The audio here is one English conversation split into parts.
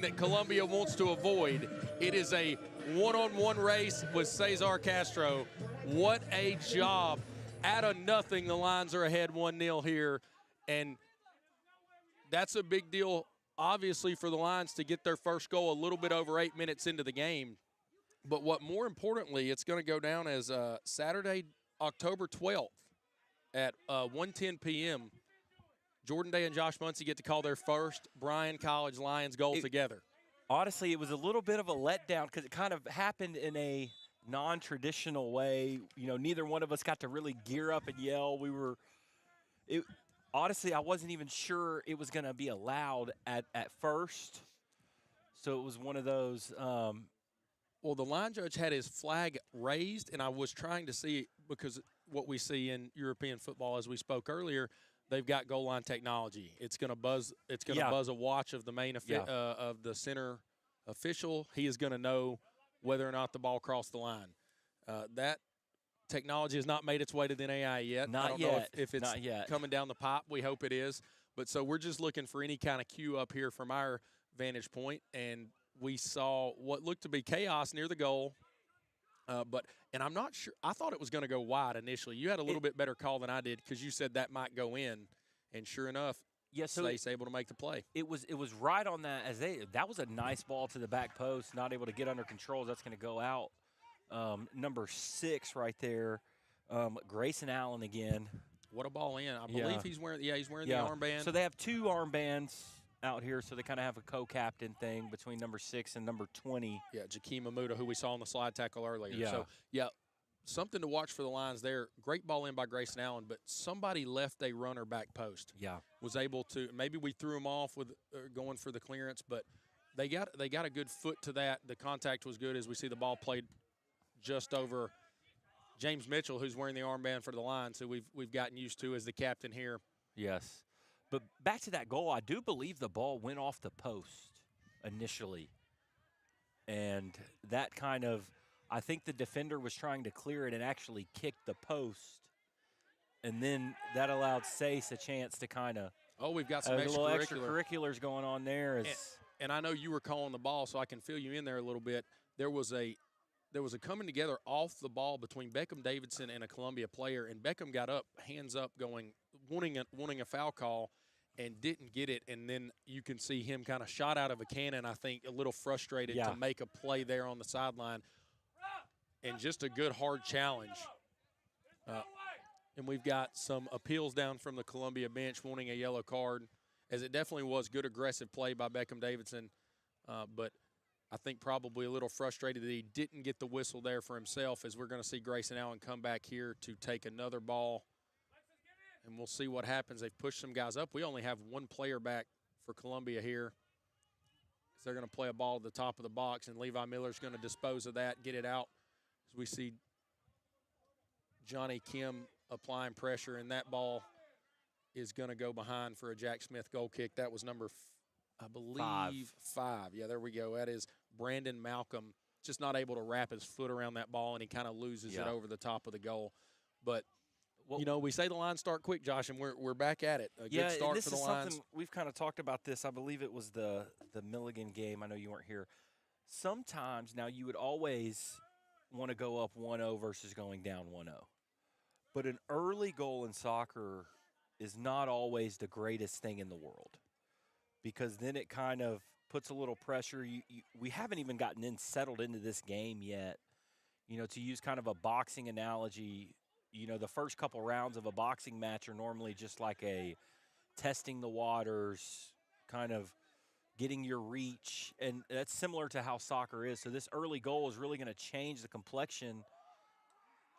that Columbia wants to avoid. It is a one-on-one race with Cesar Castro. What a job. Out of nothing, the Lions are ahead 1-0 here. And that's a big deal, obviously, for the Lions to get their first goal a little bit over 8 minutes into the game. But what more importantly, it's going to go down as Saturday, October 12th at 1:10 p.m. Jordan Day and Josh Muncy get to call their first Bryan College Lions goal together. Honestly, it was a little bit of a letdown because it kind of happened in a non-traditional way. You know, neither one of us got to really gear up and yell. Honestly, I wasn't even sure it was going to be allowed at first. So it was one of those. Well, the line judge had his flag raised, and I was trying to see, because what we see in European football, as we spoke earlier, they've got goal line technology. It's going to buzz. It's going to buzz a watch of the main of the center official. He is going to know whether or not the ball crossed the line. That technology has not made its way to the NAI yet. Not I don't yet. know if it's Not yet. coming down the pipe. We hope it is. But so we're just looking for any kind of cue up here from our vantage point, and we saw what looked to be chaos near the goal. And I'm not sure. I thought it was going to go wide initially. You had a little bit better call than I did because you said that might go in, and sure enough, Stace able to make the play. It was right on that that was a nice ball to the back post, not able to get under control. That's going to go out. Number 6 right there, Grayson Allen again. What a ball in! I believe he's wearing the armband. So they have 2 armbands out here, so they kind of have a co-captain thing between number 6 and number 20. Yeah, Jakeem Amuda, who we saw on the slide tackle earlier. Yeah. So, something to watch for the Lions there. Great ball in by Grayson Allen, but somebody left a runner back post. Yeah. Was able to, maybe we threw him off with going for the clearance, but they got a good foot to that. The contact was good as we see the ball played just over James Mitchell, who's wearing the armband for the Lions, who we've gotten used to as the captain here. Yes. But back to that goal, I do believe the ball went off the post initially. And that kind of, I think the defender was trying to clear it and actually kicked the post. And then that allowed Sace a chance to kind of. Oh, we've got some extracurriculars going on there. And I know you were calling the ball, so I can fill you in there a little bit. There was a coming together off the ball between Beckham Davidson and a Columbia player, and Beckham got up, hands up, wanting a foul call, and didn't get it. And then you can see him kind of shot out of a cannon, I think, a little frustrated to make a play there on the sideline. And just a good, hard challenge. And we've got some appeals down from the Columbia bench wanting a yellow card, as it definitely was good, aggressive play by Beckham Davidson. But I think probably a little frustrated that he didn't get the whistle there for himself, as we're going to see Grayson Allen come back here to take another ball. And we'll see what happens. They've pushed some guys up. We only have one player back for Columbia here. So they're going to play a ball at the top of the box, and Levi Miller's going to dispose of that, get it out. As we see Johnny Kim applying pressure, and that ball is going to go behind for a Jack Smith goal kick. That was number, I believe, 5. Yeah, there we go. That is Brandon Malcolm, just not able to wrap his foot around that ball, and he kind of loses it over the top of the goal. But we say the Lions start quick, Josh, and we're back at it. A good start for the Lions. We've kind of talked about this. I believe it was the Milligan game. I know you weren't here. Sometimes, now you would always want to go up 1-0 versus going down 1-0. But an early goal in soccer is not always the greatest thing in the world, because then it kind of puts a little pressure. We haven't even gotten settled into this game yet. You know, to use kind of a boxing analogy, you know, the first couple rounds of a boxing match are normally just like a testing the waters, kind of getting your reach, and that's similar to how soccer is. So this early goal is really going to change the complexion,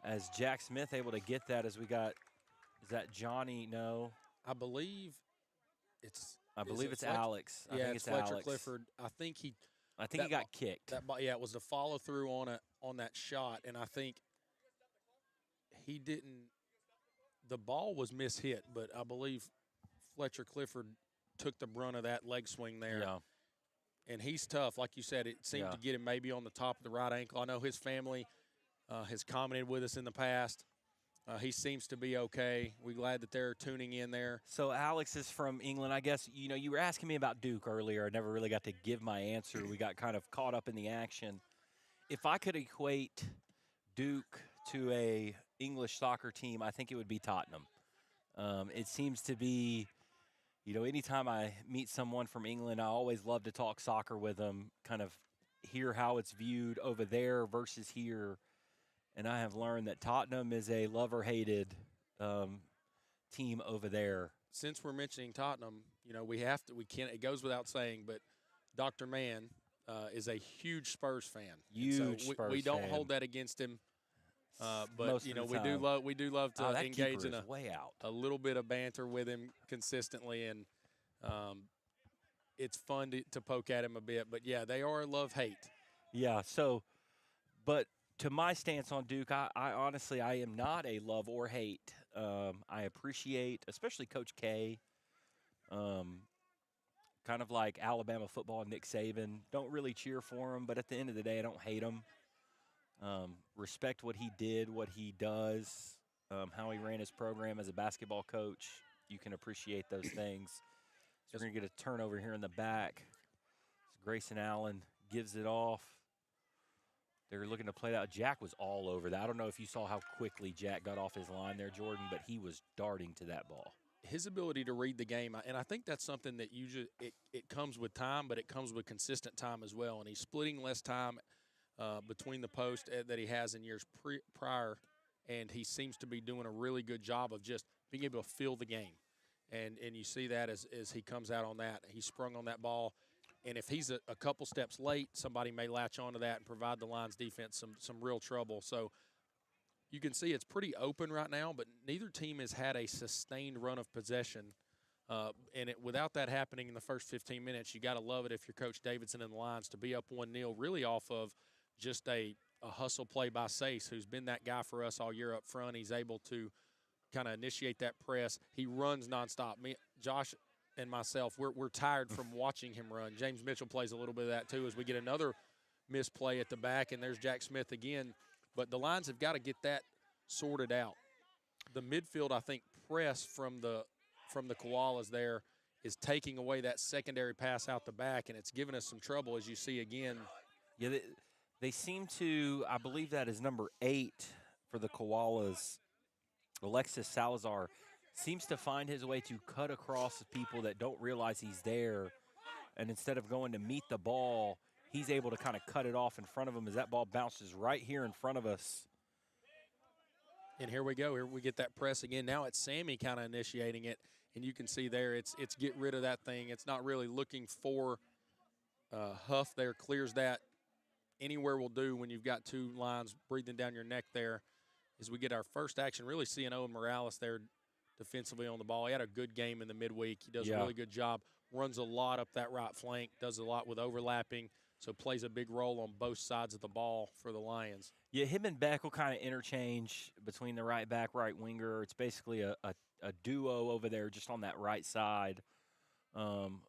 as Jack Smith able to get that. As we got, is that Johnny? No, I believe it's Alex. I think it's Fletcher Alex Clifford. I think he got kicked. It was the follow through on that shot, and I think he didn't. The ball was mishit, but I believe Fletcher Clifford took the brunt of that leg swing there. Yeah. And he's tough. Like you said, it seemed to get him maybe on the top of the right ankle. I know his family has commented with us in the past, He seems to be okay. We're glad that they're tuning in there. So Alex is from England. I guess, you were asking me about Duke earlier. I never really got to give my answer. We got kind of caught up in the action. If I could equate Duke to a English soccer team, I think it would be Tottenham. It seems to be, anytime I meet someone from England, I always love to talk soccer with them, kind of hear how it's viewed over there versus here. And I have learned that Tottenham is a love or hated team over there. Since we're mentioning Tottenham, we can't, it goes without saying, but Dr. Mann is a huge Spurs fan. Huge so Spurs we don't fan. hold that against him. But Most of the we time. do love to that engage keeper in is way out. a little bit of banter with him consistently, and it's fun to poke at him a bit. But yeah, they are love-hate. Yeah. So, but to my stance on Duke, I honestly I am not a love or hate. I appreciate, especially Coach K. Kind of like Alabama football, Nick Saban. Don't really cheer for him, but at the end of the day, I don't hate him. Respect what he did, what he does, how he ran his program as a basketball coach. You can appreciate those things. So we're going to get a turnover here in the back. So Grayson Allen gives it off. They're looking to play that. Jack was all over that. I don't know if you saw how quickly Jack got off his line there, Jordan, but he was darting to that ball. His ability to read the game, and I think that's something that it comes with time, but it comes with consistent time as well. And he's splitting less time between the posts that he has in years prior, and he seems to be doing a really good job of just being able to feel the game. And you see that as he comes out on that. He sprung on that ball, and if he's a couple steps late, somebody may latch onto that and provide the Lions defense some real trouble. So you can see it's pretty open right now, but neither team has had a sustained run of possession. Without that happening in the first 15 minutes, you got to love it if you're Coach Davidson and the Lions to be up 1-0 really off of just a hustle play by Sace, who's been that guy for us all year up front. He's able to kind of initiate that press. He runs nonstop. Josh and myself, we're tired from watching him run. James Mitchell plays a little bit of that too as we get another misplay at the back, and there's Jack Smith again. But the Lions have got to get that sorted out. The midfield, I think, press from the Koalas there is taking away that secondary pass out the back, and it's giving us some trouble, as you see again. Yeah, they seem to, I believe that is number 8 for the Koalas. Alexis Salazar seems to find his way to cut across people that don't realize he's there. And instead of going to meet the ball, he's able to kind of cut it off in front of him as that ball bounces right here in front of us. And here we go. Here we get that press again. Now it's Sammy kind of initiating it. And you can see there it's get rid of that thing. It's not really looking for Huff there. Clears that. Anywhere will do when you've got two lines breathing down your neck there. As we get our first action, really seeing Owen Morales there defensively on the ball. He had a good game in the midweek. He does a really good job. Runs a lot up that right flank. Does a lot with overlapping. So plays a big role on both sides of the ball for the Lions. Yeah, him and Beck will kind of interchange between the right back, right winger. It's basically a duo over there just on that right side,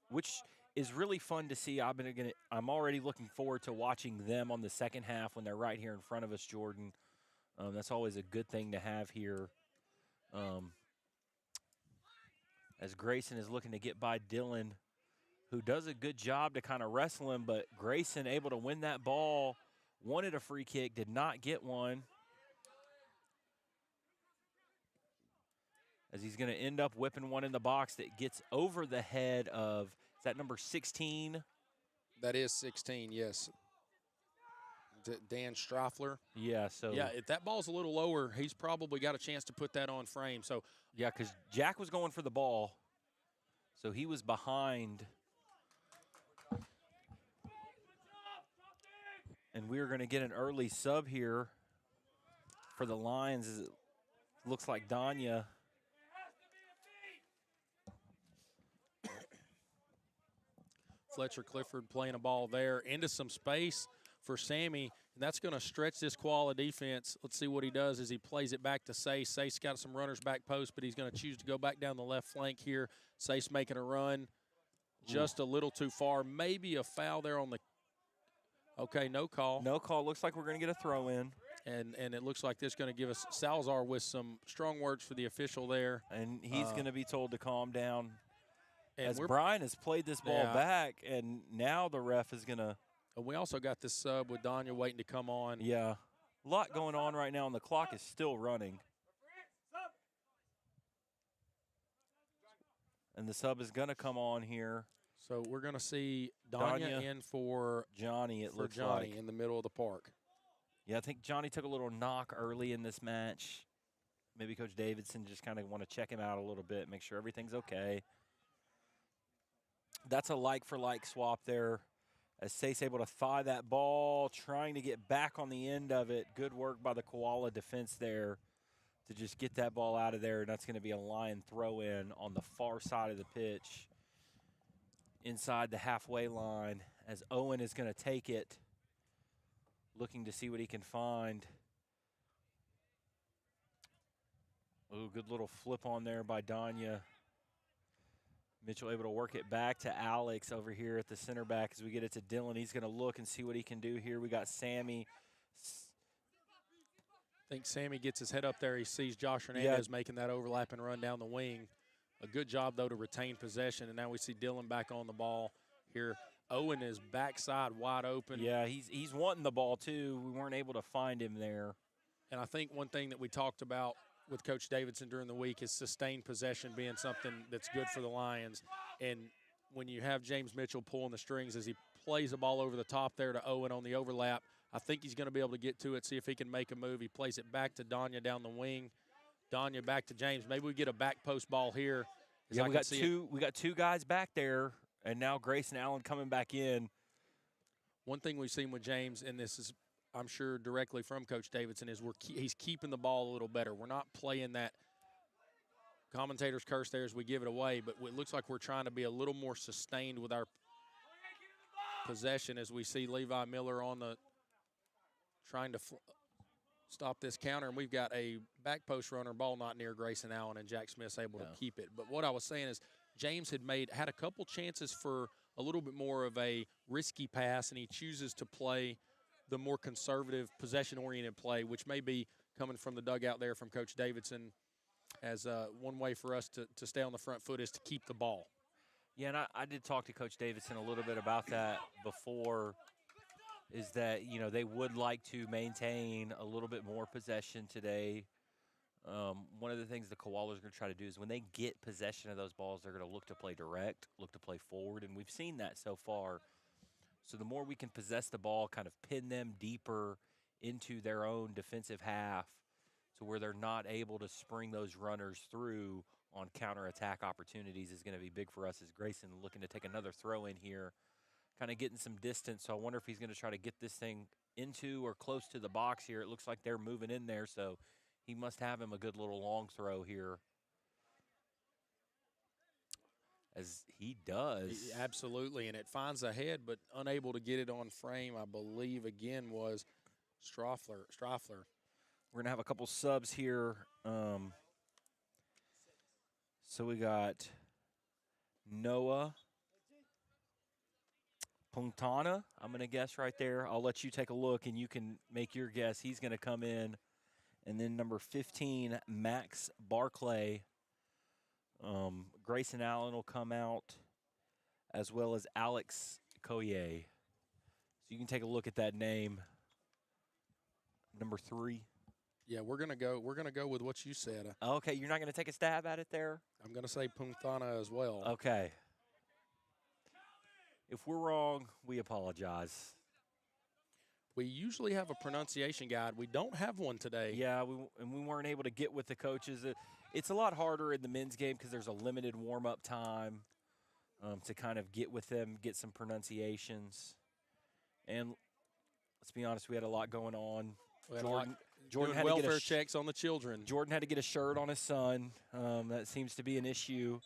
which is really fun to see. I'm already looking forward to watching them on the second half when they're right here in front of us, Jordan. That's always a good thing to have here. As Grayson is looking to get by Dylan, who does a good job to kind of wrestle him, but Grayson able to win that ball, wanted a free kick, did not get one. As he's going to end up whipping one in the box that gets over the head of, is that number 16? That is 16, yes. Dan Strafler. Yeah, so. Yeah, if that ball's a little lower, he's probably got a chance to put that on frame. So. Yeah, because Jack was going for the ball, so he was behind. And we're going to get an early sub here for the Lions. As it looks like Danya. Fletcher Clifford playing a ball there into some space for Sammy, and that's going to stretch this Koala defense. Let's see what he does as he plays it back to Sace. Sace got some runners back post, but he's going to choose to go back down the left flank here. Sace making a run just a little too far. Maybe a foul there on the – okay, no call. No call. Looks like we're going to get a throw in. And it looks like this is going to give us Salazar with some strong words for the official there. And he's going to be told to calm down. And As Bryan has played this ball back, and now the ref is going to. And we also got this sub with Danya waiting to come on. Yeah. A lot going on right now, and the clock is still running. And the sub is going to come on here. So we're going to see Danya in for Johnny, it looks like. Johnny in the middle of the park. Yeah, I think Johnny took a little knock early in this match. Maybe Coach Davidson just kind of want to check him out a little bit, make sure everything's okay. That's a like-for-like swap there. As Say's able to thigh that ball, trying to get back on the end of it. Good work by the Koala defense there to just get that ball out of there. And that's going to be a line throw-in on the far side of the pitch inside the halfway line as Owen is going to take it, looking to see what he can find. Oh, good little flip on there by Danya. Mitchell able to work it back to Alex over here at the center back as we get it to Dylan. He's going to look and see what he can do here. We got Sammy. I think Sammy gets his head up there. He sees Josh Hernandez making that overlap and run down the wing. A good job, though, to retain possession. And now we see Dylan back on the ball here. Owen is backside wide open. Yeah, he's wanting the ball, too. We weren't able to find him there. And I think one thing that we talked about with Coach Davidson during the week is sustained possession being something that's good for the Lions. And when you have James Mitchell pulling the strings as he plays the ball over the top there to Owen on the overlap, I think he's going to be able to get to it, see if he can make a move. He plays it back to Danya down the wing. Danya back to James. Maybe we get a back post ball here. Yeah, we got two guys back there, and now Grayson Allen coming back in. One thing we've seen with James, and this is I'm sure directly from Coach Davidson, is he's keeping the ball a little better. We're not playing that commentator's curse there as we give it away, but it looks like we're trying to be a little more sustained with our possession as we see Levi Miller on the trying to stop this counter, and we've got a back post runner, ball not near Grayson Allen, and Jack Smith's able to keep it. But what I was saying is James had a couple chances for a little bit more of a risky pass, and he chooses to play the more conservative, possession-oriented play, which may be coming from the dugout there from Coach Davidson, as one way for us to stay on the front foot is to keep the ball. Yeah, and I did talk to Coach Davidson a little bit about that before, is that, you know, they would like to maintain a little bit more possession today. One of the things the Koalas are going to try to do is when they get possession of those balls, they're going to look to play direct, look to play forward, and we've seen that so far. So the more we can possess the ball, kind of pin them deeper into their own defensive half to where they're not able to spring those runners through on counterattack opportunities is going to be big for us as Grayson looking to take another throw in here, kind of getting some distance. So I wonder if he's going to try to get this thing into or close to the box here. It looks like they're moving in there, so he must have him a good little long throw here. As he does. Absolutely, and it finds a head, but unable to get it on frame, I believe, again, was Strafler. We're going to have a couple subs here. So we got Noah Puntana, I'm going to guess right there. I'll let you take a look, and you can make your guess. He's going to come in. And then number 15, Max Barclay. Grayson Allen will come out, as well as Alex Coye. So you can take a look at that name. Number 3. Yeah, we're gonna go with what you said. Okay, you're not gonna take a stab at it there? I'm gonna say Puntana as well. Okay. If we're wrong, we apologize. We usually have a pronunciation guide. We don't have one today. Yeah, we weren't able to get with the coaches. It's a lot harder in the men's game because there's a limited warm-up time to kind of get with them, get some pronunciations. And let's be honest, we had a lot going on. Jordan had welfare to get checks on the children. Jordan had to get a shirt on his son. That seems to be an issue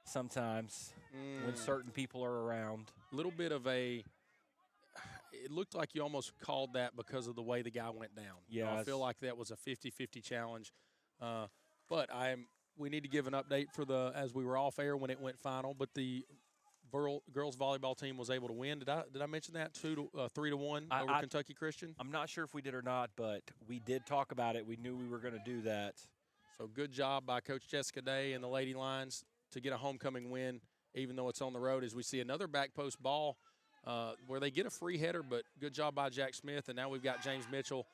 sometimes when certain people are around. A little bit of it looked like you almost called that because of the way the guy went down. Yeah, I feel like that was a 50-50 challenge. But we need to give an update for as we were off air when it went final. But the girls volleyball team was able to win. Did I mention that 3-1 over Kentucky Christian? I'm not sure if we did or not, but we did talk about it. We knew we were going to do that. So good job by Coach Jessica Day and the Lady Lions to get a homecoming win, even though it's on the road. As we see another back post ball where they get a free header, but good job by Jack Smith. And now we've got James Mitchell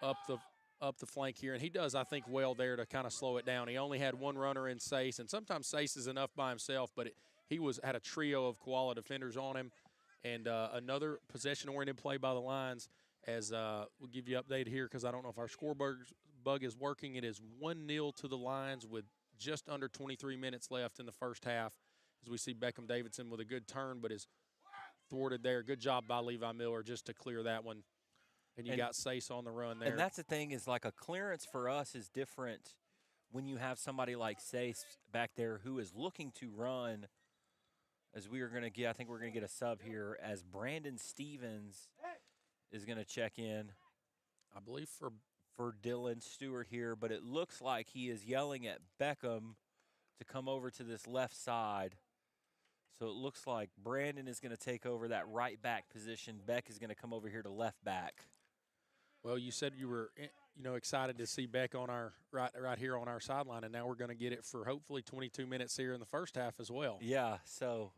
up the flank here, and he does, I think, well there to kind of slow it down. He only had one runner in Sace, and sometimes Sace is enough by himself, but he had a trio of koala defenders on him. And another possession-oriented play by the Lions, as we'll give you update here because I don't know if our scoreboard bug is working. It is 1-0 to the Lions with just under 23 minutes left in the first half, as we see Beckham Davidson with a good turn, but is thwarted there. Good job by Levi Miller just to clear that one. And you got Sace on the run there. And that's the thing is, like, a clearance for us is different when you have somebody like Sace back there who is looking to run. As we are going to get, I think we're going to get a sub here as Brandon Stevens is going to check in. I believe for Dylan Stewart here, but it looks like he is yelling at Beckham to come over to this left side. So it looks like Brandon is going to take over that right back position. Beck is going to come over here to left back. Well, you said you were, excited to see Beck on our right here on our sideline, and now we're going to get it for hopefully 22 minutes here in the first half as well. Yeah, so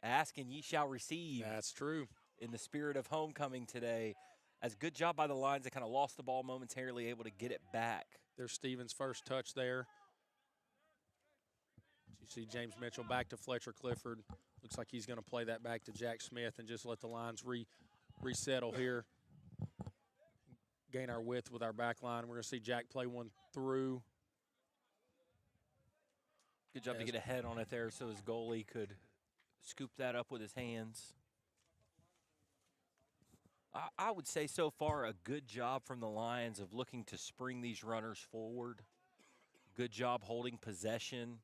ask and ye shall receive. That's true. In the spirit of homecoming today, as good job by the Lions. They kind of lost the ball momentarily, able to get it back. There's Stevens' first touch there. You see James Mitchell back to Fletcher Clifford. Looks like he's going to play that back to Jack Smith and just let the Lions resettle here. Gain our width with our back line. We're going to see Jack play one through. Good job to get a head on it there so his goalie could scoop that up with his hands. I would say so far a good job from the Lions of looking to spring these runners forward. Good job holding possession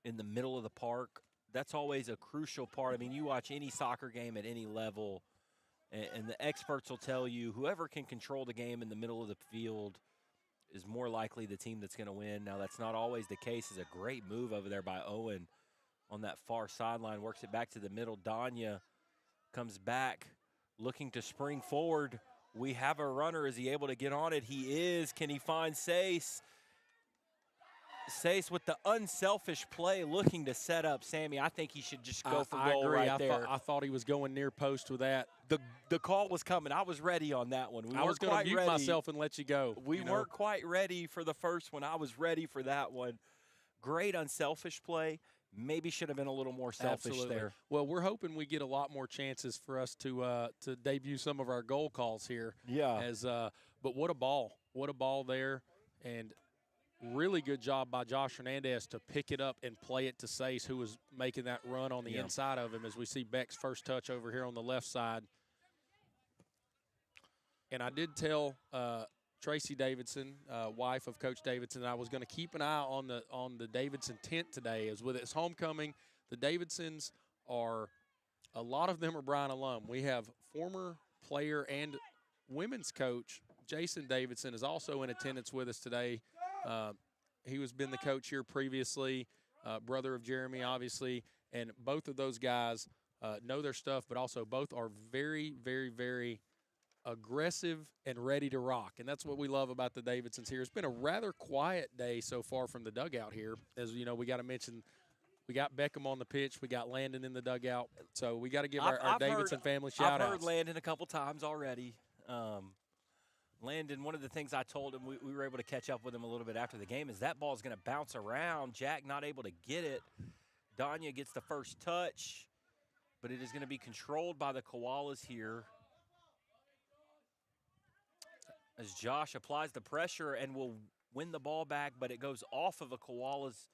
in the middle of the park. That's always a crucial part. I mean, you watch any soccer game at any level, and the experts will tell you whoever can control the game in the middle of the field is more likely the team that's going to win. Now, that's not always the case. It's a great move over there by Owen on that far sideline. Works it back to the middle. Danya comes back looking to spring forward. We have a runner. Is he able to get on it? He is. Can he find Sace? Sace with the unselfish play looking to set up Sammy. I think he should just go for goal right there. I thought he was going near post with that. The call was coming. I was ready on that one. I was going to mute myself and let you go. We weren't quite ready for the first one. I was ready for that one. Great unselfish play. Maybe should have been a little more selfish there. Well, we're hoping we get a lot more chances for us to debut some of our goal calls here. Yeah. But what a ball. What a ball there. And really good job by Josh Hernandez to pick it up and play it to Sace, who was making that run on the inside of him, as we see Beck's first touch over here on the left side. And I did tell Tracy Davidson, wife of Coach Davidson, I was going to keep an eye on the Davidson tent today. As with its homecoming, the Davidsons a lot of them are Bryan alum. We have former player and women's coach Jason Davidson is also in attendance with us today. He was been the coach here previously, brother of Jeremy, obviously, and both of those guys know their stuff, but also both are very, very, very aggressive and ready to rock, and that's what we love about the Davidsons here. It's been a rather quiet day so far from the dugout here. As you know, we got to mention we got Beckham on the pitch, we got Landon in the dugout, so we got to give our Davidson family shout-outs. I've heard Landon a couple times already. Landon, one of the things I told him, we were able to catch up with him a little bit after the game, is that ball is going to bounce around. Jack not able to get it. Danya gets the first touch, but it is going to be controlled by the Koalas here. As Josh applies the pressure and will win the ball back, but it goes off of a Koalas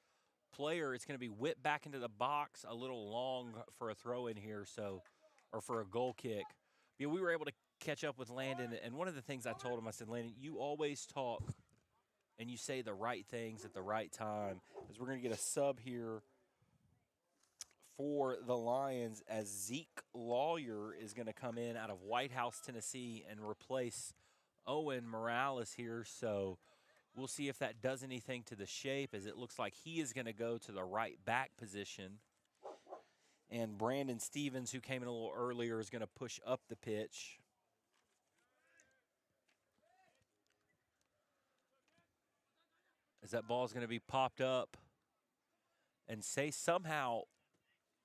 player. It's going to be whipped back into the box, a little long for a throw in here, or for a goal kick. Yeah, we were able to catch up with Landon, and one of the things I told him, I said, Landon, you always talk and you say the right things at the right time. As we're going to get a sub here for the Lions, as Zeke Lawyer is going to come in out of White House, Tennessee, and replace Owen Morales here. So we'll see if that does anything to the shape, as it looks like he is going to go to the right back position. And Brandon Stevens, who came in a little earlier, is going to push up the pitch. As that ball is going to be popped up. And Sace somehow,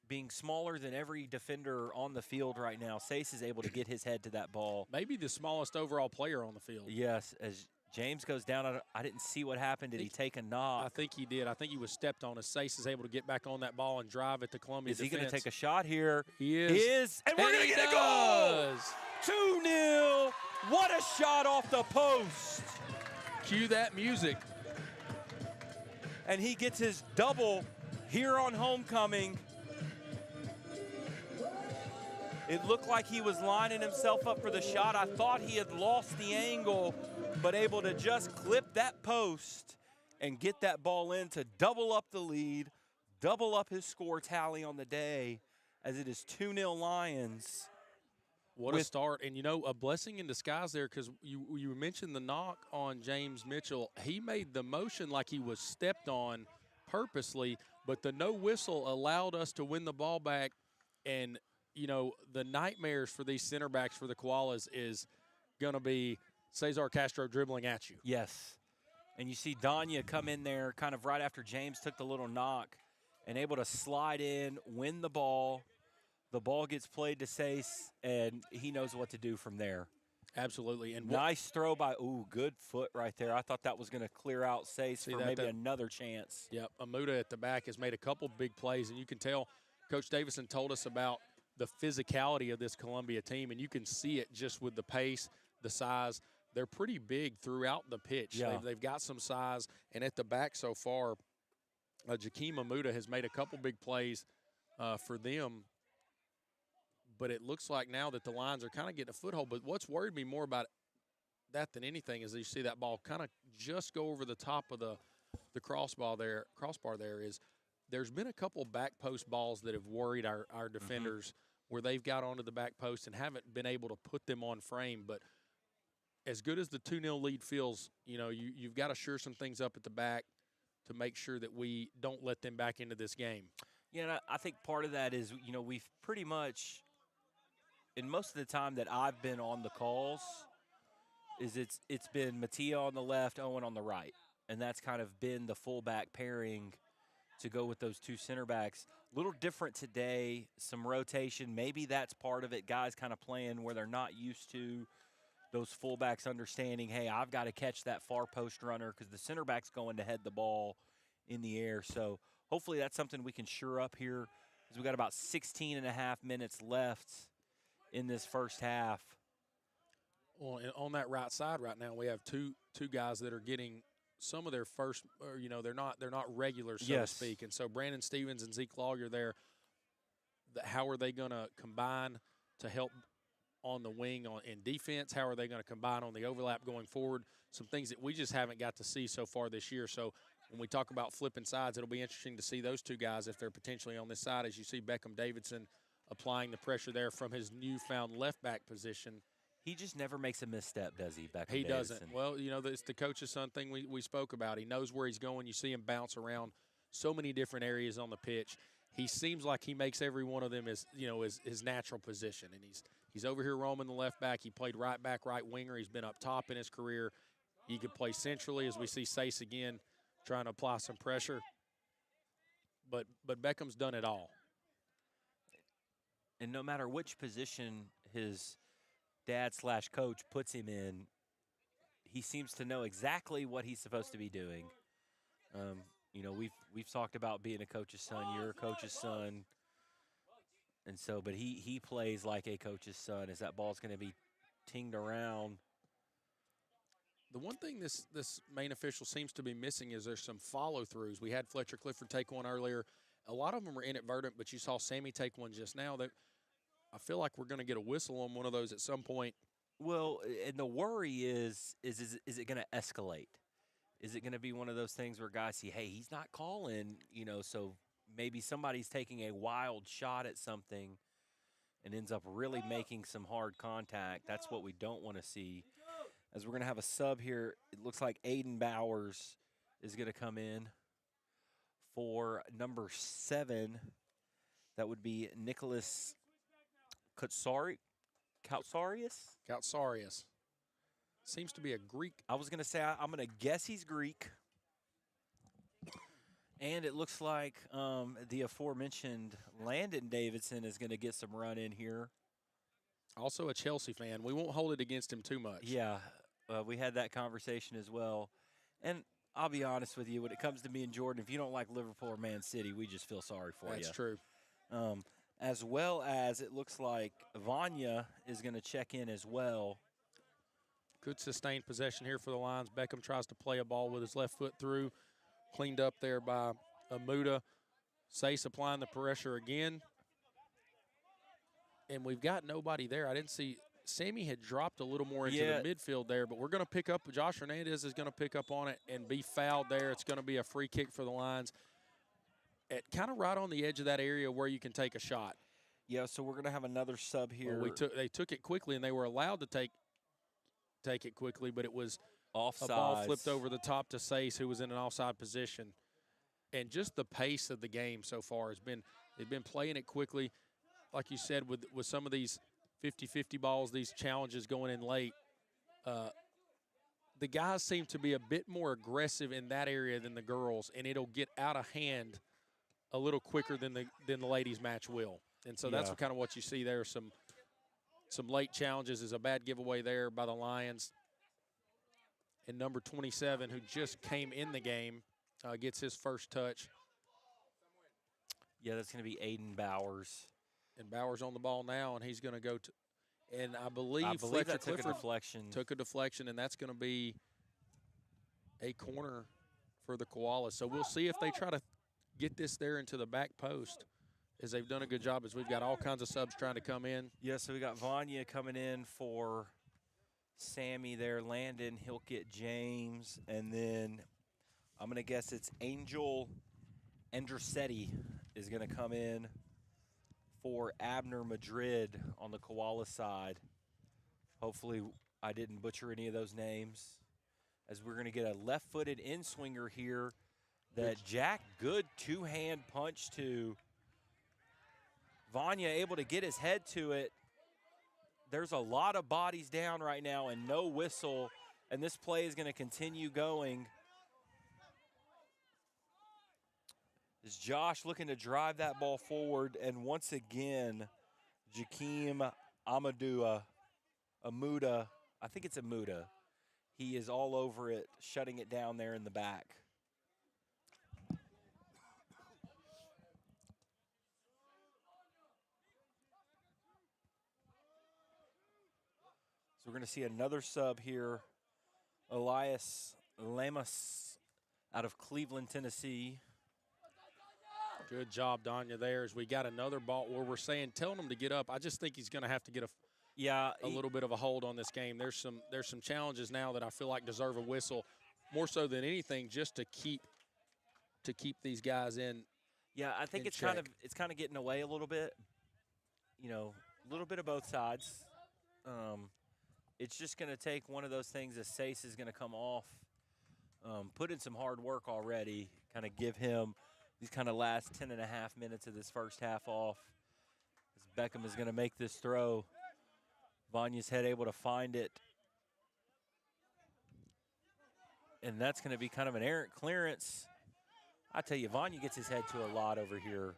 being smaller than every defender on the field right now, Sace is able to get his head to that ball. Maybe the smallest overall player on the field. Yes, as James goes down, I didn't see what happened. Did he take a knock? I think he did. I think he was stepped on as Sace is able to get back on that ball and drive at the Columbia defense. Is defense. he going to take a shot here? He is. He is. And we're going to get a goal! 2-0. What a shot off the post. Cue that music. And he gets his double here on homecoming. It looked like he was lining himself up for the shot. I thought he had lost the angle, but able to just clip that post and get that ball in to double up the lead, double up his score tally on the day, as it is 2-0 Lions. What a start. And, you know, a blessing in disguise there, because you mentioned the knock on James Mitchell. He made the motion like he was stepped on purposely, but the no whistle allowed us to win the ball back. And, you know, the nightmares for these center backs for the Koalas is going to be Cesar Castro dribbling at you. Yes. And you see Danya come in there kind of right after James took the little knock and able to slide in, win the ball. The ball gets played to Sace, and he knows what to do from there. Absolutely. And nice throw by, good foot right there. I thought that was going to clear out Sace for maybe another chance. Yep, Amuda at the back has made a couple big plays, and you can tell Coach Davison told us about the physicality of this Columbia team, and you can see it just with the pace, the size. They're pretty big throughout the pitch. Yeah. They've got some size, and at the back so far, Jakeem Amuda has made a couple big plays for them. But it looks like now that the Lions are kind of getting a foothold. But what's worried me more about that than anything is that you see that ball kind of just go over the top of the crossbar there is there's been a couple back post balls that have worried our defenders where they've got onto the back post and haven't been able to put them on frame. But as good as the 2-0 lead feels, you know, you've got to shore some things up at the back to make sure that we don't let them back into this game. Yeah, and I think part of that is, you know, we've pretty much – and most of the time that I've been on the calls is it's been Mattia on the left, Owen on the right. And that's kind of been the fullback pairing to go with those two center backs. A little different today, some rotation. Maybe that's part of it, guys kind of playing where they're not used to those fullbacks understanding, hey, I've got to catch that far post runner because the center back's going to head the ball in the air. So hopefully that's something we can shore up here because we've got about 16 and a half minutes left in this first half. Well, on that right side right now, we have two guys that are getting some of their first, or, you know, they're not regular, so to speak. And so Brandon Stevens and Zeke Lawyer there, how are they going to combine to help on the wing in defense? How are they going to combine on the overlap going forward? Some things that we just haven't got to see so far this year. So when we talk about flipping sides, it'll be interesting to see those two guys if they're potentially on this side, as you see Beckham Davidson applying the pressure there from his newfound left back position. He just never makes a misstep, does he, Beckham He Davidson? doesn't. Well, you know, it's the coach's son thing we spoke about. He knows where he's going. You see him bounce around so many different areas on the pitch. He seems like he makes every one of them his natural position. And he's over here roaming the left back. He played right back, right winger. He's been up top in his career. He could play centrally, as we see Sace again trying to apply some pressure. But Beckham's done it all. And no matter which position his dad/coach puts him in, he seems to know exactly what he's supposed to be doing. You know, we've talked about being a coach's son. You're a coach's son. And so, but he plays like a coach's son as that ball's going to be tinged around. The one thing this main official seems to be missing is there's some follow-throughs. We had Fletcher Clifford take one earlier. A lot of them were inadvertent, but you saw Sammy take one just now. I feel like we're going to get a whistle on one of those at some point. Well, and the worry is it going to escalate? Is it going to be one of those things where guys see, hey, he's not calling, you know, so maybe somebody's taking a wild shot at something and ends up really making some hard contact? That's what we don't want to see. As we're going to have a sub here, it looks like Aiden Bowers is going to come in for number 7, That would be Nicholas Kautsarius. Kautsarius. Seems to be a Greek. I was going to say, I'm going to guess he's Greek. And it looks like the aforementioned Landon Davidson is going to get some run in here. Also a Chelsea fan. We won't hold it against him too much. Yeah, we had that conversation as well. And I'll be honest with you, when it comes to me and Jordan, if you don't like Liverpool or Man City, we just feel sorry for you. That's true. As well as it looks like Vanya is going to check in as well. Good sustained possession here for the Lions. Beckham tries to play a ball with his left foot through. Cleaned up there by Amuda. Sace applying the pressure again. And we've got nobody there. I didn't see – Sammy had dropped a little more into the midfield there, but we're going to pick up – Josh Hernandez is going to pick up on it and be fouled there. It's going to be a free kick for the Lions. At kind of right on the edge of that area where you can take a shot. Yeah, so we're going to have another sub here. Well, they took it quickly, and they were allowed to take it quickly, but it was – offside. A ball flipped over the top to Sace, who was in an offside position. And just the pace of the game so far has been – they've been playing it quickly. Like you said, with some of these 50-50 balls, these challenges going in late, the guys seem to be a bit more aggressive in that area than the girls, and it'll get out of hand a little quicker than the ladies' match will. And so that's kind of what you see there. Some late challenges. Is a bad giveaway there by the Lions. And number 27, who just came in the game, gets his first touch. Yeah, that's going to be Aiden Bowers. And Bowers on the ball now, and he's going to go to – and I believe Fletcher that took Clifford a deflection. Took a deflection, and that's going to be a corner for the Koalas. So we'll see if they try to get this there into the back post, as they've done a good job, as we've got all kinds of subs trying to come in. Yeah, so we got Vanya coming in for – Sammy there, Landon, he'll get James, and then I'm going to guess it's Angel Andrussetti is going to come in for Abner Madrid on the Koala side. Hopefully I didn't butcher any of those names, as we're going to get a left-footed in-swinger here that Jack, good two-hand punch to. Vanya able to get his head to it. There's a lot of bodies down right now and no whistle, and this play is going to continue going. Is Josh looking to drive that ball forward, and once again, Jakeem Amuda, I think it's Amuda. He is all over it, shutting it down there in the back. So we're going to see another sub here. Elias Lamas out of Cleveland, Tennessee. Good job, Danya, there, as we got another ball where we're telling him to get up. I just think he's going to have to get a little bit of a hold on this game. There's some challenges now that I feel like deserve a whistle, more so than anything, just to keep these guys in. Yeah, I think it's kind of getting away a little bit. You know, a little bit of both sides. It's just going to take one of those things as Sace is going to come off, put in some hard work already, kind of give him these kind of last 10 and a half minutes of this first half off. As Beckham is going to make this throw. Vanya's head able to find it. And that's going to be kind of an errant clearance. I tell you, Vanya gets his head to a lot over here.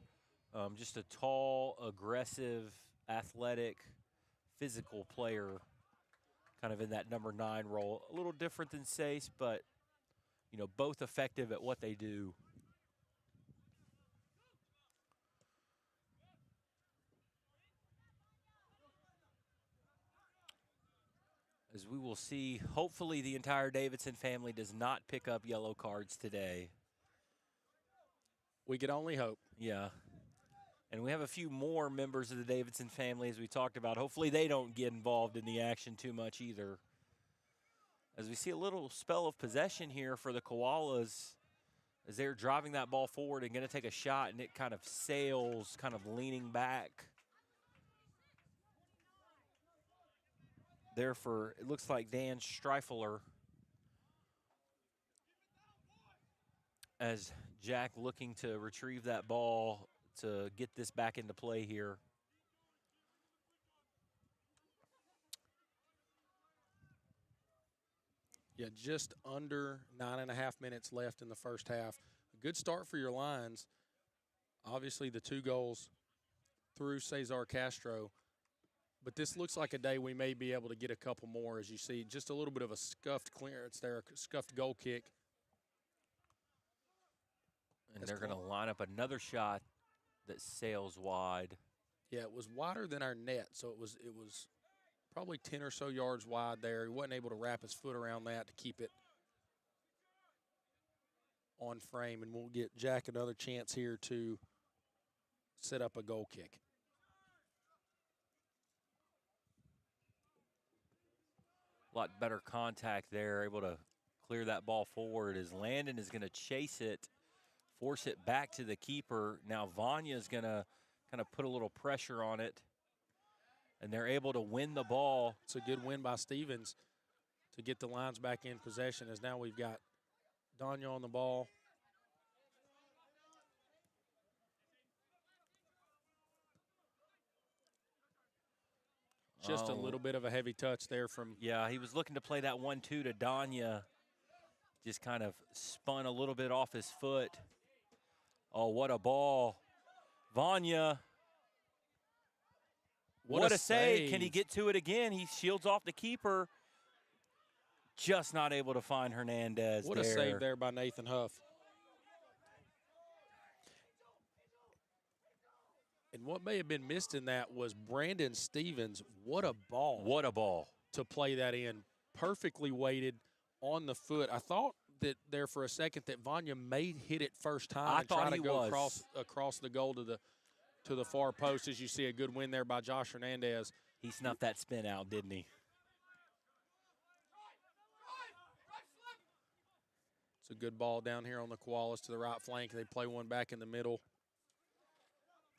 Just a tall, aggressive, athletic, physical player, kind of in that number 9 role. A little different than Sace, but, you know, both effective at what they do. As we will see, hopefully the entire Davidson family does not pick up yellow cards today. We could only hope. Yeah. And we have a few more members of the Davidson family, as we talked about. Hopefully they don't get involved in the action too much either. As we see a little spell of possession here for the Koalas, as they're driving that ball forward and going to take a shot, and it kind of sails, kind of leaning back. There for, it looks like Dan Streifler, as Jack looking to retrieve that ball to get this back into play here. Yeah, just under 9.5 minutes left in the first half. A good start for your Lions. Obviously, the 2 goals through Cesar Castro. But this looks like a day we may be able to get a couple more, as you see. Just a little bit of a scuffed clearance there, a scuffed goal kick. And they're going to line up another shot that sails wide. Yeah, it was wider than our net, so it was probably 10 or so yards wide there. He wasn't able to wrap his foot around that to keep it on frame, and we'll get Jack another chance here to set up a goal kick. A lot better contact there, able to clear that ball forward as Landon is going to chase it, force it back to the keeper. Now Vanya is going to kind of put a little pressure on it, and they're able to win the ball. It's a good win by Stevens to get the Lions back in possession, as now we've got Danya on the ball. Just a little bit of a heavy touch there from. Yeah, he was looking to play that 1-2 to Danya. Just kind of spun a little bit off his foot. Oh, what a ball. Vanya. What a save. Can he get to it again? He shields off the keeper. Just not able to find Hernandez What there. a save there by Nathan Huff. And what may have been missed in that was Brandon Stevens. What a ball. What a ball. To play that in. Perfectly weighted on the foot. I thought that there for a second that Vanya may hit it first time and try to go across the goal to the far post, as you see a good win there by Josh Hernandez. He snuffed that spin out, didn't he? It's a good ball down here on the Koalas to the right flank. They play one back in the middle.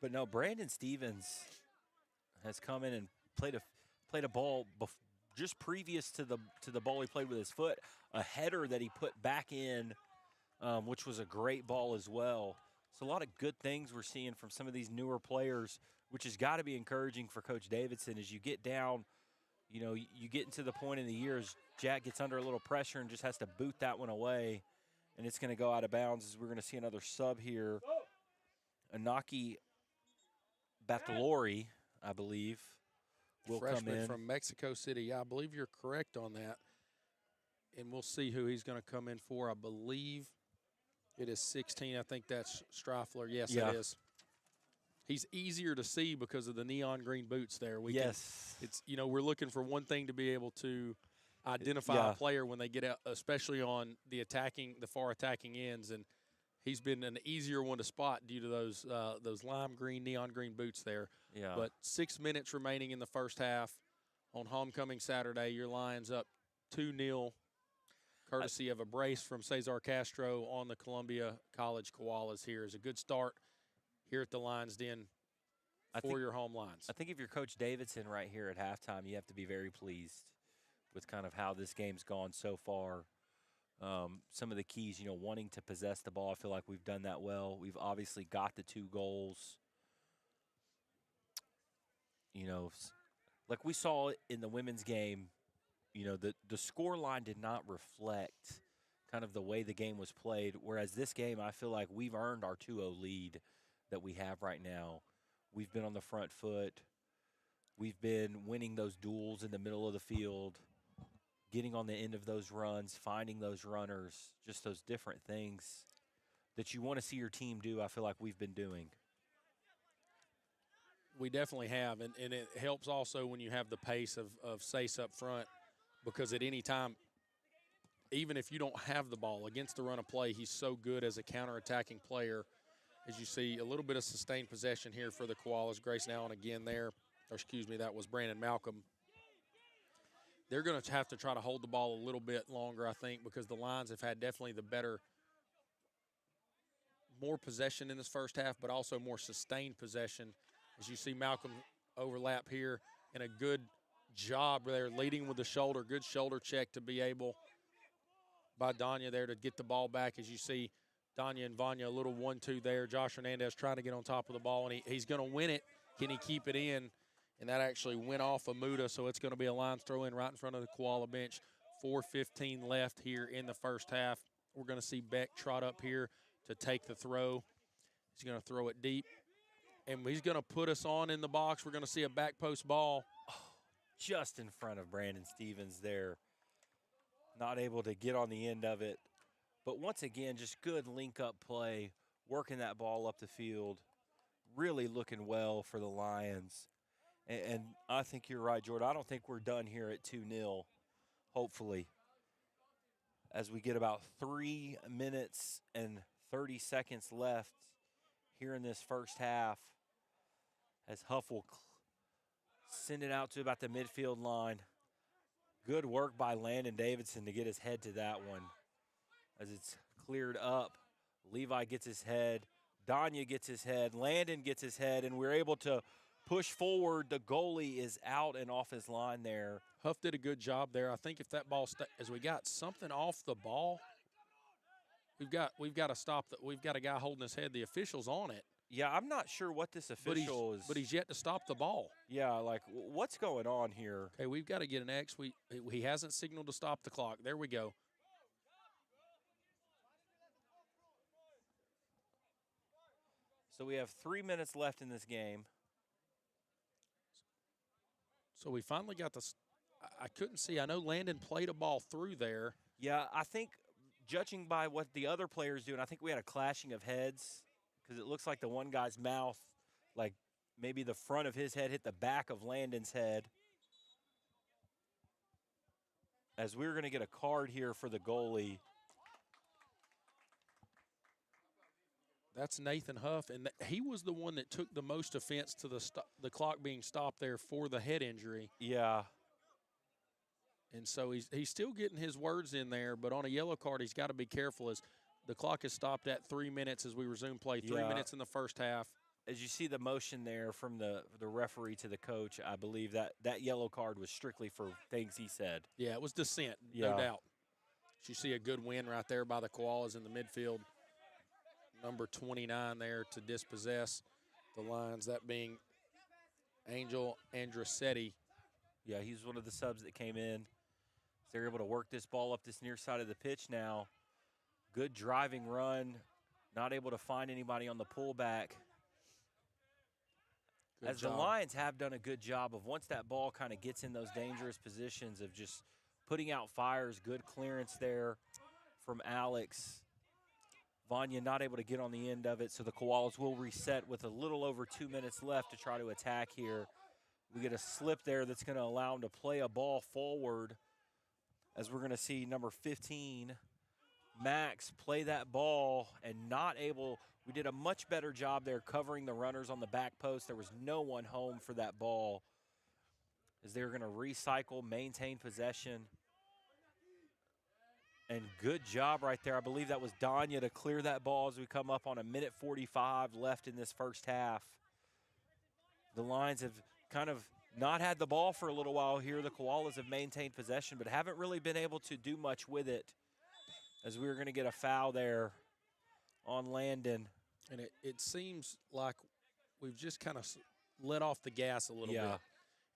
But no, Brandon Stevens has come in and played a ball just previous to the ball he played with his foot, a header that he put back in, which was a great ball as well. So a lot of good things we're seeing from some of these newer players, which has got to be encouraging for Coach Davidson as you get down. You know, you get into the point in the year as Jack gets under a little pressure and just has to boot that one away, and it's going to go out of bounds as we're going to see another sub here. Anaki Bathlori, I believe, will come in. From Mexico City. Yeah, I believe you're correct on that. And we'll see who he's going to come in for. I believe it is 16. I think that's Streifler. Yes, yeah. It is. He's easier to see because of the neon green boots there. It's we're looking for one thing to be able to identify a player when they get out, especially on the far attacking ends, and he's been an easier one to spot due to those lime green, neon green boots there. Yeah. But 6 minutes remaining in the first half on homecoming Saturday. Your Lions up 2-0, courtesy of a brace from Cesar Castro on the Columbia College Koalas. Here is a good start here at the Lions Den for your home Lions. I think if you're Coach Davidson right here at halftime, you have to be very pleased with kind of how this game's gone so far. Some of the keys, wanting to possess the ball. I feel like we've done that well. We've obviously got the 2 goals. Like we saw in the women's game, the score line did not reflect kind of the way the game was played, whereas this game, I feel like we've earned our 2-0 lead that we have right now. We've been on the front foot. We've been winning those duels in the middle of the field, getting on the end of those runs, finding those runners, just those different things that you want to see your team do, I feel like we've been doing. We definitely have, and it helps also when you have the pace of Sace up front, because at any time, even if you don't have the ball against the run of play, he's so good as a counterattacking player. As you see, a little bit of sustained possession here for the Koalas. Grayson Allen again there. Or excuse me, that was Brandon Malcolm. They're going to have to try to hold the ball a little bit longer, I think, because the Lions have had definitely more possession in this first half, but also more sustained possession. As you see Malcolm overlap here, and a good job there leading with the shoulder, good shoulder check to be able by Danya there to get the ball back. As you see Danya and Vanya, a little 1-2 there. Josh Hernandez trying to get on top of the ball, and he's going to win it. Can he keep it in? And that actually went off of Muda, so it's going to be a line throw in right in front of the Koala bench. 4:15 left here in the first half. We're going to see Beck trot up here to take the throw. He's going to throw it deep, and he's going to put us on in the box. We're going to see a back post ball. Just in front of Brandon Stevens there. Not able to get on the end of it. But once again, just good link-up play, working that ball up the field, really looking well for the Lions. And I think you're right, Jordan. I don't think we're done here at 2-0, hopefully, as we get about 3 minutes and 30 seconds left here in this first half, as Huff will send it out to about the midfield line. Good work by Landon Davidson to get his head to that one. As it's cleared up, Levi gets his head, Danya gets his head, Landon gets his head, and we're able to push forward. The goalie is out and off his line there. Huff did a good job there. I think if that ball as we got something off the ball, we've got to stop that. We've got a guy holding his head. The official's on it. Yeah, I'm not sure what this official is. But he's yet to stop the ball. Yeah, like what's going on here? Okay, we've got to get an X. He hasn't signaled to stop the clock. There we go. So we have 3 minutes left in this game. So we finally got the – I couldn't see. I know Landon played a ball through there. Yeah, I think judging by what the other players do, and I think we had a clashing of heads because it looks like the one guy's mouth, like maybe the front of his head hit the back of Landon's head. As we're going to get a card here for the goalie. That's Nathan Huff, and he was the one that took the most offense to the clock being stopped there for the head injury. Yeah. And so he's still getting his words in there, but on a yellow card, he's got to be careful as the clock is stopped at 3 minutes as we resume play. 3 minutes in the first half. As you see the motion there from the referee to the coach, I believe that yellow card was strictly for things he said. Yeah, it was dissent, no doubt. You see a good win right there by the Koalas in the midfield. Number 29 there to dispossess the Lions, that being Angel Andrasetti. Yeah, he's one of the subs that came in. They're able to work this ball up this near side of the pitch now. Good driving run, not able to find anybody on the pullback. Good As job. the Lions have done a good job of once that ball kind of gets in those dangerous positions of just putting out fires, good clearance there from Alex. Vanya not able to get on the end of it, so the Koalas will reset with a little over 2 minutes left to try to attack here. We get a slip there that's going to allow them to play a ball forward, as we're going to see number 15, Max, play that ball and not able. We did a much better job there covering the runners on the back post. There was no one home for that ball, as they were going to recycle, maintain possession. And good job right there. I believe that was Danya to clear that ball as we come up on 1:45 left in this first half. The Lions have kind of not had the ball for a little while here. The Koalas have maintained possession, but haven't really been able to do much with it, as we were going to get a foul there on Landon. And it seems like we've just kind of let off the gas a little bit.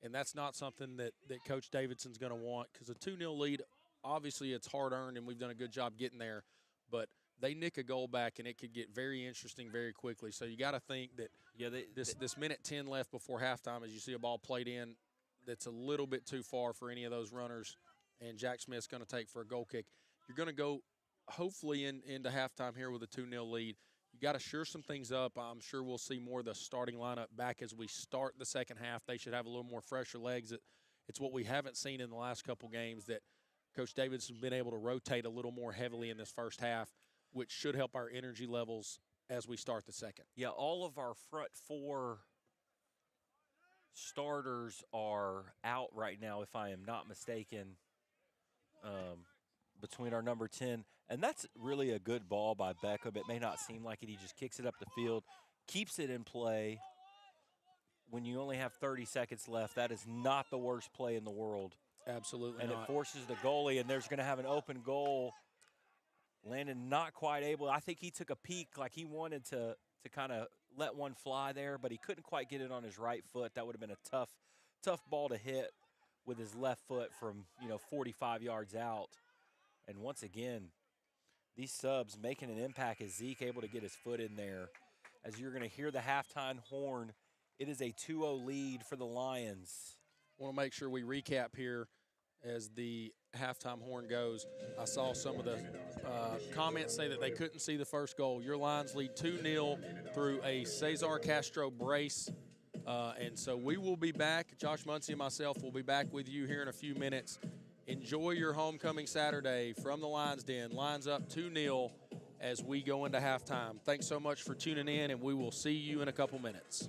And that's not something that Coach Davidson's going to want, because a 2-0 lead, obviously it's hard-earned, and we've done a good job getting there. But they nick a goal back, and it could get very interesting very quickly. So you got to think that this minute 10 left before halftime, as you see a ball played in that's a little bit too far for any of those runners, and Jack Smith's going to take for a goal kick. You're going to go hopefully into halftime here with a 2-0 lead. You got to shore some things up. I'm sure we'll see more of the starting lineup back as we start the second half. They should have a little more fresher legs. It's what we haven't seen in the last couple games, that Coach Davidson's been able to rotate a little more heavily in this first half, which should help our energy levels as we start the second. Yeah, all of our front four starters are out right now, if I am not mistaken, between our number 10. And that's really a good ball by Beckham. It may not seem like it. He just kicks it up the field, keeps it in play. When you only have 30 seconds left, that is not the worst play in the world. Absolutely and not. It forces the goalie, and there's going to have an open goal. Landon not quite able. I think he took a peek like he wanted to kind of let one fly there, but he couldn't quite get it on his right foot. That would have been a tough ball to hit with his left foot from 45 yards out. And once again, these subs making an impact as Zeke able to get his foot in there. As you're going to hear the halftime horn, it is a 2-0 lead for the Lions. I want to make sure we recap here as the halftime horn goes. I saw some of the comments say that they couldn't see the first goal. Your Lions lead 2-0 through a Cesar Castro brace. And so we will be back. Josh Muncie and myself will be back with you here in a few minutes. Enjoy your homecoming Saturday from the Lions Den. Lions up 2-0 as we go into halftime. Thanks so much for tuning in, and we will see you in a couple minutes.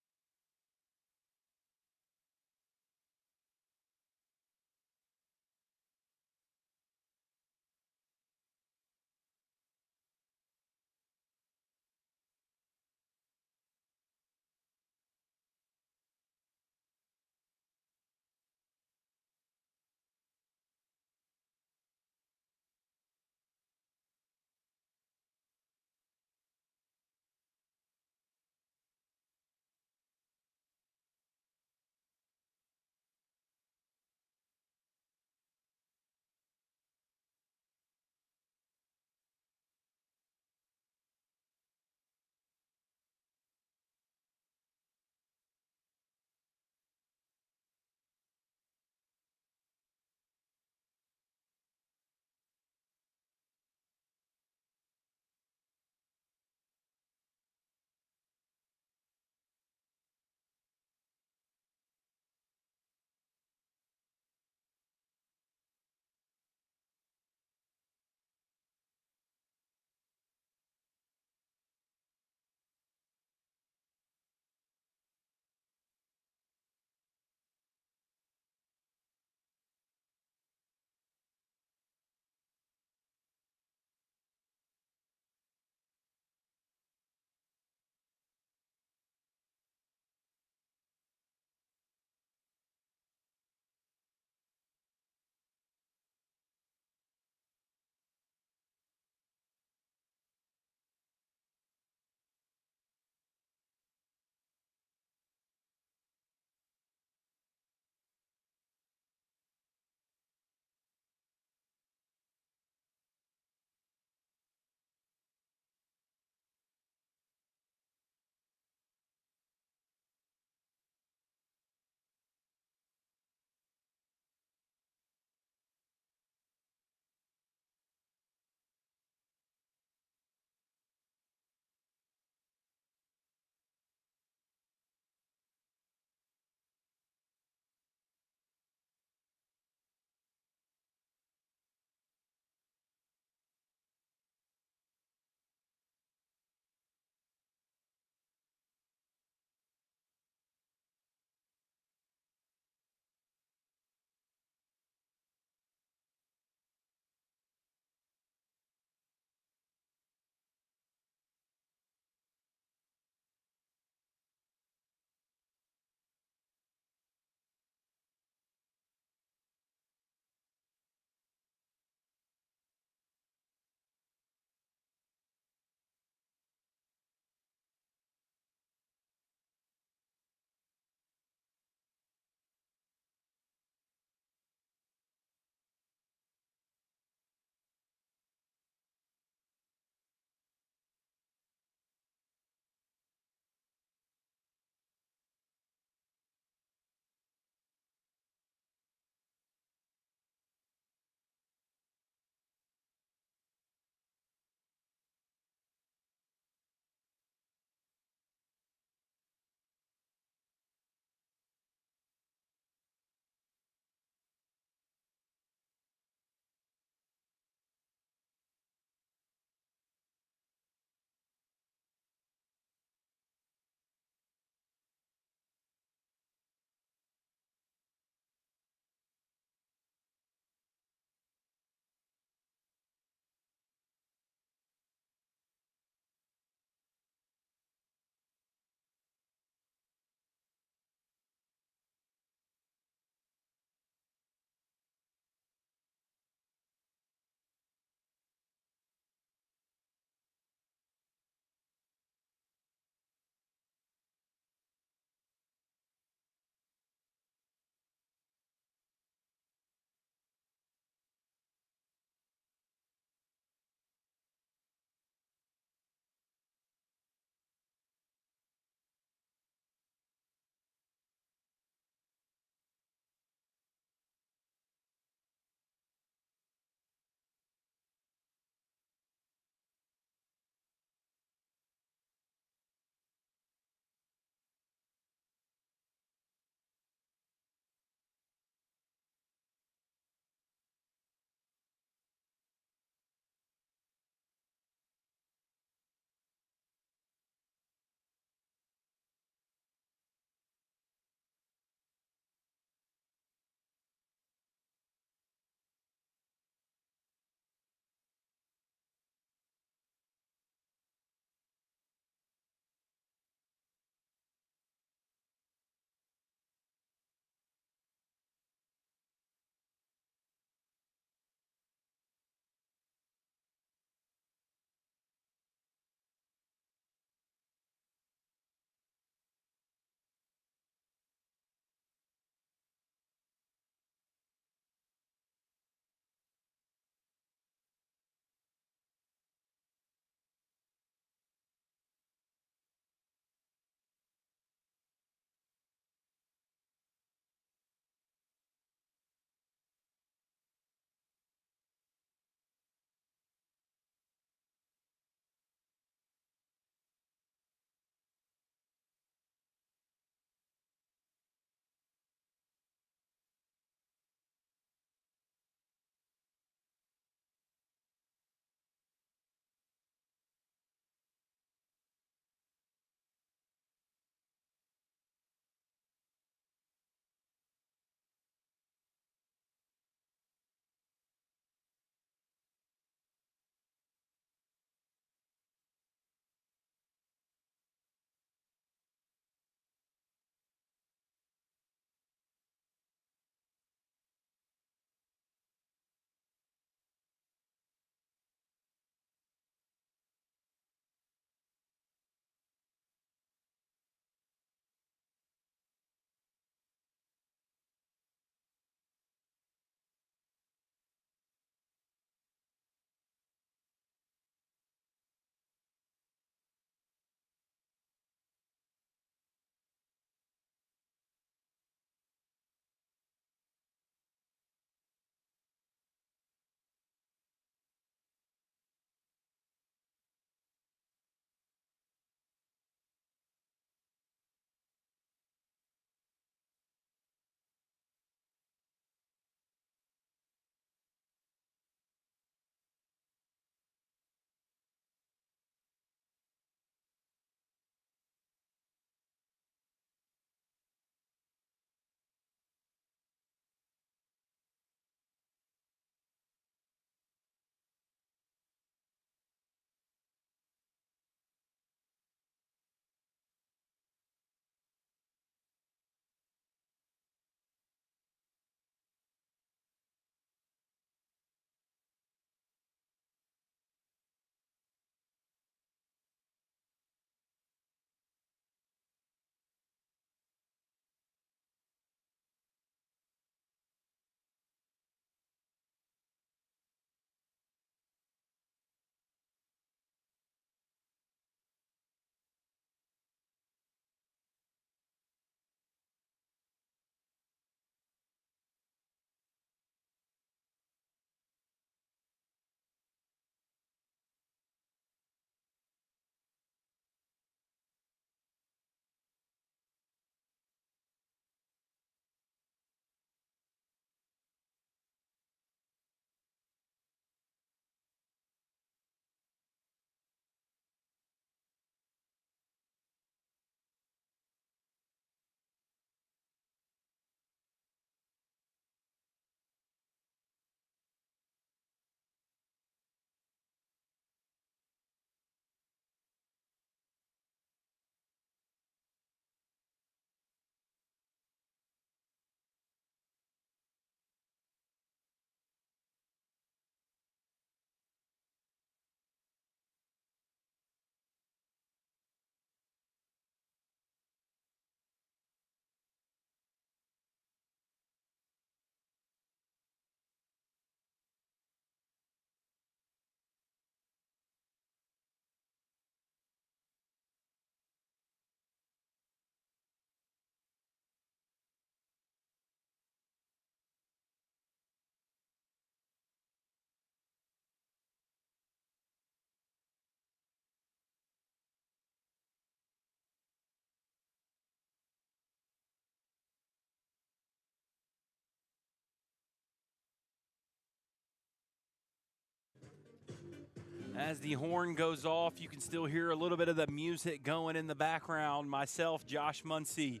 As the horn goes off, you can still hear a little bit of the music going in the background. Myself, Josh Muncy,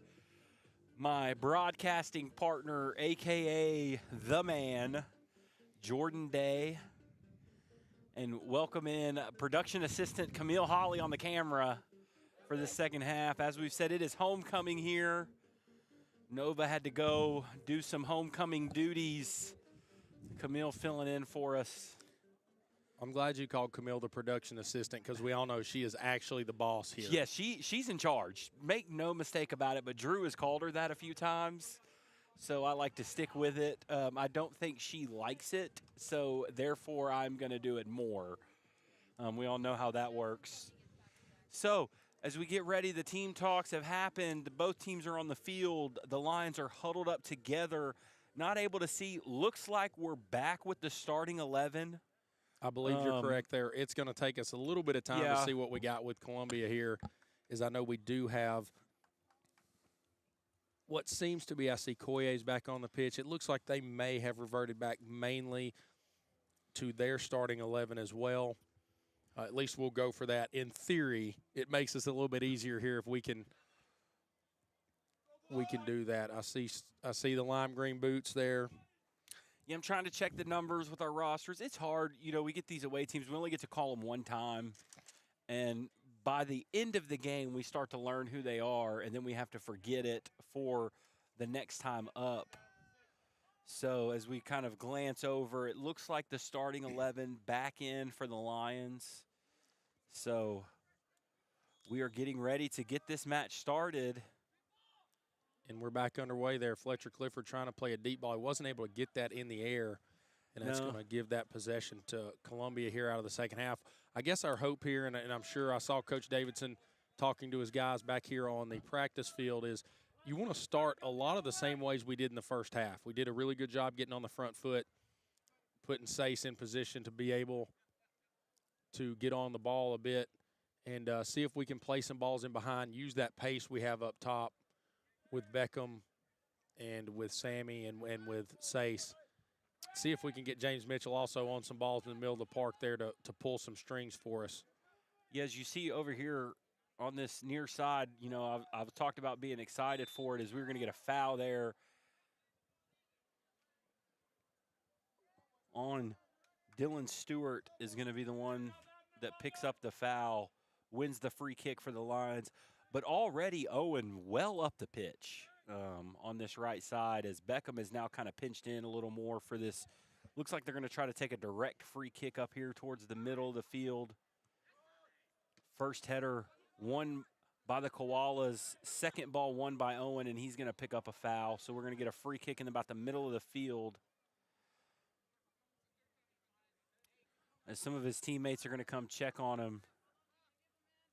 my broadcasting partner, a.k.a. The Man, Jordan Day, and welcome in production assistant Camille Holly on the camera for the second half. As we've said, it is homecoming here. Nova had to go do some homecoming duties. Camille filling in for us. I'm glad you called Camille the production assistant because we all know she is actually the boss here. Yes, she's in charge. Make no mistake about it, but Drew has called her that a few times, so I like to stick with it. I don't think she likes it, so therefore I'm going to do it more. We all know how that works. So as we get ready, the team talks have happened. Both teams are on the field. The Lions are huddled up together, not able to see. Looks like we're back with the starting 11. I believe you're correct there. It's going to take us a little bit of time to see what we got with Columbia here, as I know we do have what seems to be, I see Koye's back on the pitch. It looks like they may have reverted back mainly to their starting 11 as well. At least we'll go for that. In theory, it makes us a little bit easier here if we can do that. I see the lime green boots there. Yeah, I'm trying to check the numbers with our rosters. It's hard. You know, we get these away teams. We only get to call them one time. And by the end of the game, we start to learn who they are, and then we have to forget it for the next time up. So as we kind of glance over, it looks like the starting 11 back in for the Lions. So we are getting ready to get this match started. And we're back underway there. Fletcher Clifford trying to play a deep ball. He wasn't able to get that in the air, and that's going to give that possession to Columbia here out of the second half. I guess our hope here, and I'm sure I saw Coach Davidson talking to his guys back here on the practice field, is you want to start a lot of the same ways we did in the first half. We did a really good job getting on the front foot, putting Sace in position to be able to get on the ball a bit and see if we can play some balls in behind, use that pace we have up top with Beckham and with Sammy and with Sace. See if we can get James Mitchell also on some balls in the middle of the park there to pull some strings for us. Yeah, as you see over here on this near side, you know, I've talked about being excited for it, as we were going to get a foul there on Dylan Stewart is going to be the one that picks up the foul, wins the free kick for the Lions. But already Owen well up the pitch on this right side, as Beckham is now kind of pinched in a little more for this. Looks like they're going to try to take a direct free kick up here towards the middle of the field. First header won by the Koalas. Second ball won by Owen, and he's going to pick up a foul. So we're going to get a free kick in about the middle of the field, as some of his teammates are going to come check on him.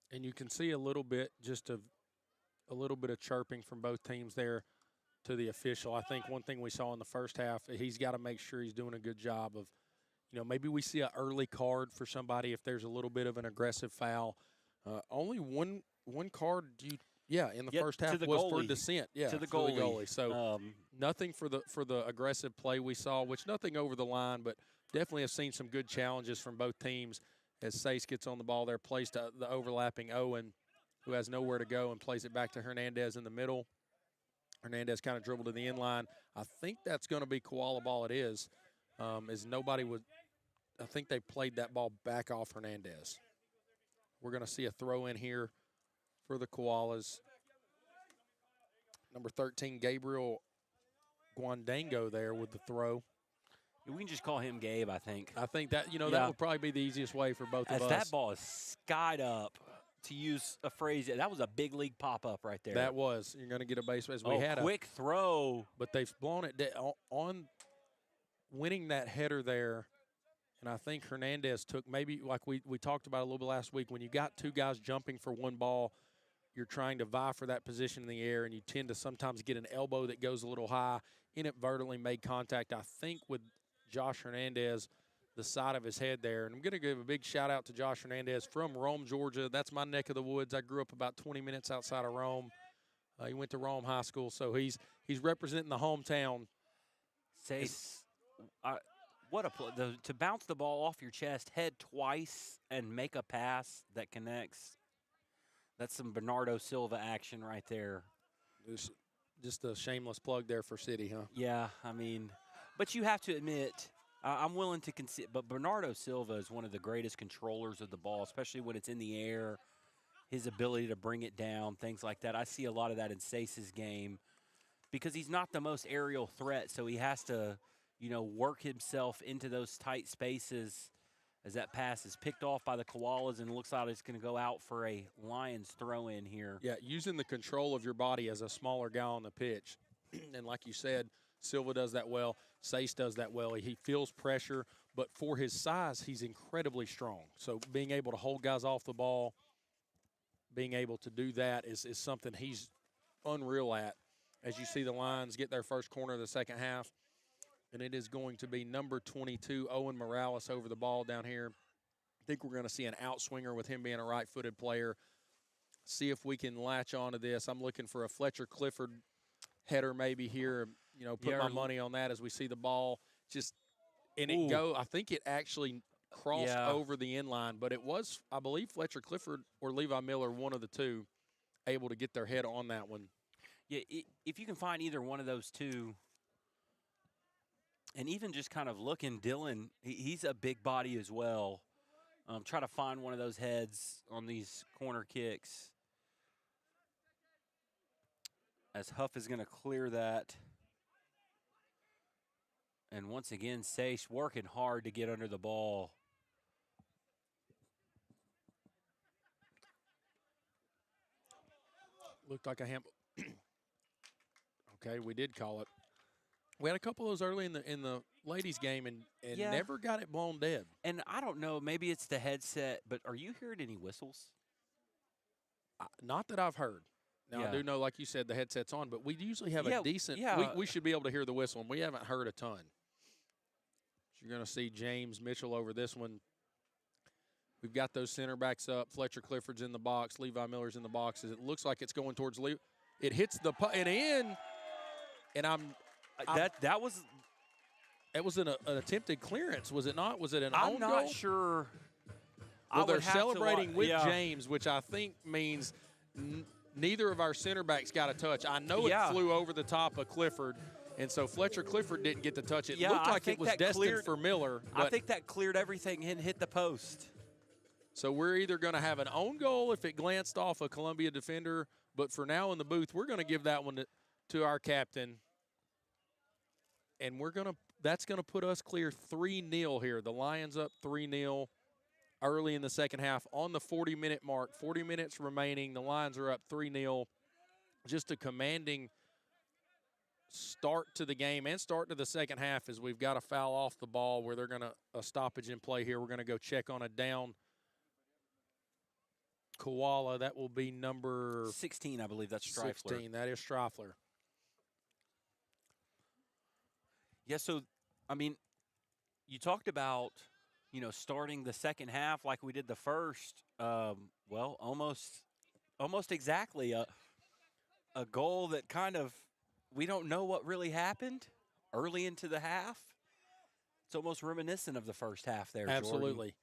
And you can see a little bit, just a little bit of chirping from both teams there to the official. I think one thing we saw in the first half, he's got to make sure he's doing a good job of, you know, maybe we see an early card for somebody if there's a little bit of an aggressive foul. Only one card, in the first half was for dissent. Yeah, to the goalie. So nothing for the aggressive play we saw, which nothing over the line, but definitely have seen some good challenges from both teams. As Sace gets on the ball there, plays to the overlapping Owen, who has nowhere to go, and plays it back to Hernandez in the middle. Hernandez kind of dribbled to the end line. I think that's going to be Koala ball. It is. I think they played that ball back off Hernandez. We're going to see a throw in here for the Koalas. Number 13, Gabriel Guandango there with the throw. We can just call him Gabe, I think. I think that, that would probably be the easiest way for both of us. As that ball is skied up, to use a phrase, that was a big league pop-up right there. That was. You're going to get a base. We had quick throw. But they've blown it on winning that header there. And I think Hernandez took maybe, like we talked about a little bit last week, when you got two guys jumping for one ball, you're trying to vie for that position in the air, and you tend to sometimes get an elbow that goes a little high. Inadvertently made contact, I think, with Josh Hernandez, the side of his head there. And I'm going to give a big shout out to Josh Hernandez from Rome, Georgia. That's my neck of the woods. I grew up about 20 minutes outside of Rome. He went to Rome High School, so he's representing the hometown. what a to bounce the ball off your chest, head twice, and make a pass that connects. That's some Bernardo Silva action right there. Just a shameless plug there for City, huh? Yeah, I mean, but you have to admit, I'm willing to concede, but Bernardo Silva is one of the greatest controllers of the ball, especially when it's in the air. His ability to bring it down, things like that. I see a lot of that in Sace's game because he's not the most aerial threat, so he has to, work himself into those tight spaces as that pass is picked off by the Koalas and it looks like it's going to go out for a Lions throw in here. Yeah, using the control of your body as a smaller guy on the pitch. And like you said, Silva does that well. Sace does that well. He feels pressure, but for his size, he's incredibly strong. So being able to hold guys off the ball, being able to do that is something he's unreal at. As you see the Lions get their first corner of the second half, and it is going to be number 22, Owen Morales, over the ball down here. I think we're going to see an outswinger with him being a right-footed player. See if we can latch onto this. I'm looking for a Fletcher Clifford header maybe here. Put my money on that as we see the ball. I think it actually crossed over the inline, but it was, I believe, Fletcher Clifford or Levi Miller, one of the two, able to get their head on that one. Yeah, if you can find either one of those two, and even just kind of looking, Dylan, he's a big body as well. Try to find one of those heads on these corner kicks. As Huff is going to clear that. And once again, Sace working hard to get under the ball. Looked like a handball. Okay, we did call it. We had a couple of those early in the ladies' game and never got it blown dead. And I don't know, maybe it's the headset, but are you hearing any whistles? Not that I've heard. Now, I do know, like you said, the headset's on, but we usually have a decent we should be able to hear the whistle, and we haven't heard a ton. So you're going to see James Mitchell over this one. We've got those center backs up. Fletcher Clifford's in the box. Levi Miller's in the box. It looks like it's going towards Levi. It hits the and in, and that was it was an attempted clearance, was it not? Was it an own goal? I'm not sure. Well, they're celebrating with James, which I think means neither of our center backs got a touch. I know it flew over the top of Clifford, and so Fletcher Clifford didn't get the touch. It looked like it was destined for Miller. I think that cleared everything and hit the post. So we're either going to have an own goal if it glanced off a Columbia defender, but for now in the booth, we're going to give that one to our captain. And that's going to put us clear 3-0 here. The Lions up 3-0 early in the second half on the 40-minute mark. 40 minutes remaining. The Lions are up 3-0. Just a commanding start to the game and start to the second half as we've got a foul off the ball where they're going to a stoppage in play here. We're going to go check on a down Koala. That will be number 16, I believe. That's Streifler. 16. That is Streifler. Yeah, so, I mean, you talked about, starting the second half like we did the first. Well, almost exactly. A goal that kind of, we don't know what really happened early into the half. It's almost reminiscent of the first half there, Absolutely. Jordan.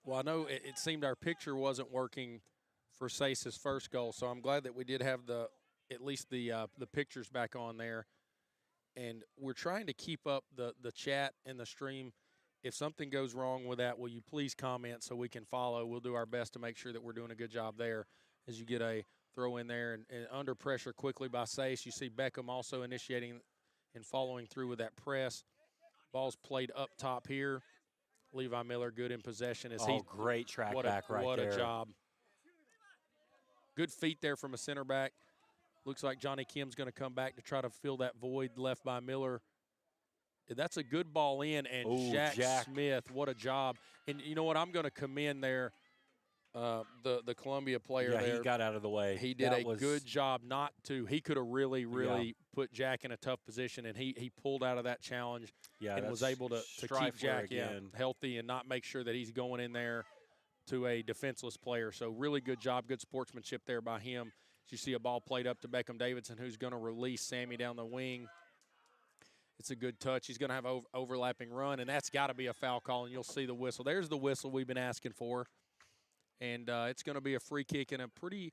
Well, I know it seemed our picture wasn't working for Sace's first goal, so I'm glad that we did have at least the pictures back on there. And we're trying to keep up the chat and the stream. If something goes wrong with that, will you please comment so we can follow? We'll do our best to make sure that we're doing a good job there as you get a throw in there. And under pressure quickly by Sace. You see Beckham also initiating and following through with that press. Ball's played up top here. Levi Miller good in possession. Great track back right there. What a job. Good feet there from a center back. Looks like Johnny Kim's going to come back to try to fill that void left by Miller. That's a good ball in, and Jack Smith, what a job. And you know what? I'm going to commend there the Columbia player there. Yeah, he got out of the way. He did a good job not to. He could have really put Jack in a tough position, and he pulled out of that challenge and was able to keep Jack healthy and not make sure that he's going in there to a defenseless player. So really good job, good sportsmanship there by him. You see a ball played up to Beckham Davidson, who's going to release Sammy down the wing. It's a good touch. He's going to have overlapping run, and that's got to be a foul call, and you'll see the whistle. There's the whistle we've been asking for, and it's going to be a free kick in a pretty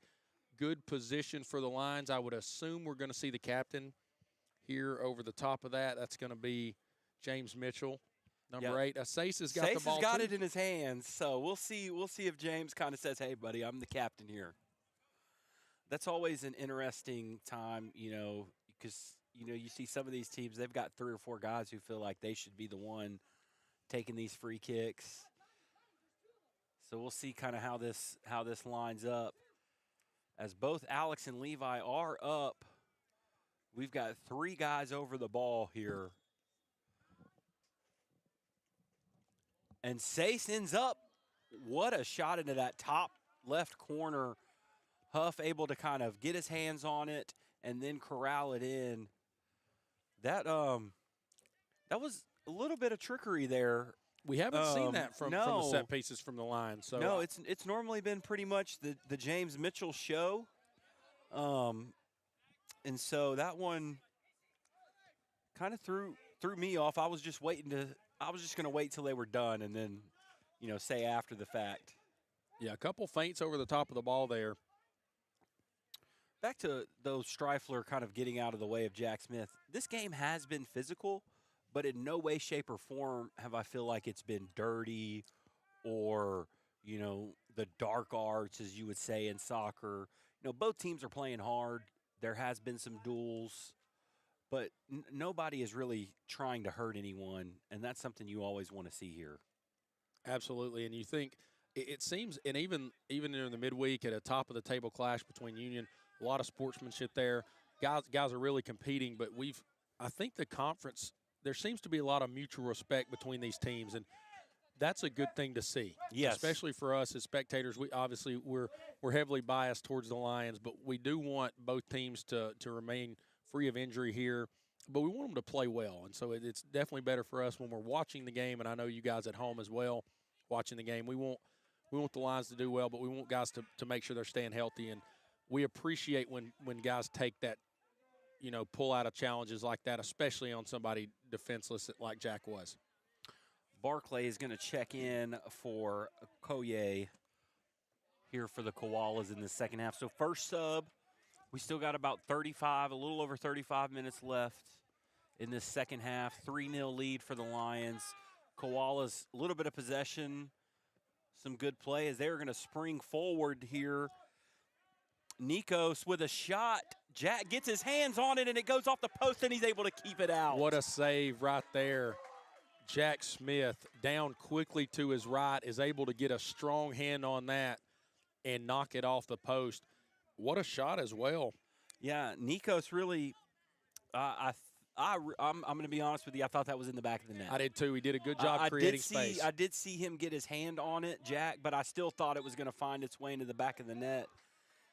good position for the Lions. I would assume we're going to see the captain here over the top of that. That's going to be James Mitchell, number 8. Sace has got the ball. Sace has got too. it in his hands, so we'll see. We'll see if James kind of says, "Hey, buddy, I'm the captain here." That's always an interesting time, because you see some of these teams, they've got 3 or 4 guys who feel like they should be the one taking these free kicks. So we'll see kind of how this lines up. As both Alex and Levi are up, we've got 3 guys over the ball here. And Sace ends up, what a shot into that top left corner. Huff able to kind of get his hands on it and then corral it in. That was a little bit of trickery there. We haven't seen that from the set pieces from the line. So no, it's normally been pretty much the James Mitchell show. And so that one kind of threw me off. I was just going to wait till they were done and then, say after the fact. Yeah, a couple feints over the top of the ball there. Back to those Streifler kind of getting out of the way of Jack Smith. This game has been physical, but in no way, shape, or form have I feel like it's been dirty or, the dark arts, as you would say in soccer. Both teams are playing hard. There has been some duels, but nobody is really trying to hurt anyone, and that's something you always want to see here. Absolutely, and you think it seems, and even in the midweek at a top-of-the-table clash between Union, a lot of sportsmanship there. Guys are really competing, but I think the conference, there seems to be a lot of mutual respect between these teams, and that's a good thing to see. Yes. Especially for us as spectators. We're heavily biased towards the Lions, but we do want both teams to remain free of injury here, but we want them to play well, and so it's definitely better for us when we're watching the game, and I know you guys at home as well watching the game. We want the Lions to do well, but we want guys to make sure they're staying healthy, and we appreciate when guys take that, pull out of challenges like that, especially on somebody defenseless like Jack was. Barclay is going to check in for Koye here for the Koalas in the second half. So first sub, we still got about a little over 35 minutes left in this second half. 3-0 lead for the Lions. Koalas, a little bit of possession, some good play as they're going to spring forward here. Nikos with a shot. Jack gets his hands on it, and it goes off the post, and he's able to keep it out. What a save right there. Jack Smith down quickly to his right is able to get a strong hand on that and knock it off the post. What a shot as well. Yeah, Nikos really I'm going to be honest with you. I thought that was in the back of the net. I did too. He did a good job creating space. I did see him get his hand on it, Jack, but I still thought it was going to find its way into the back of the net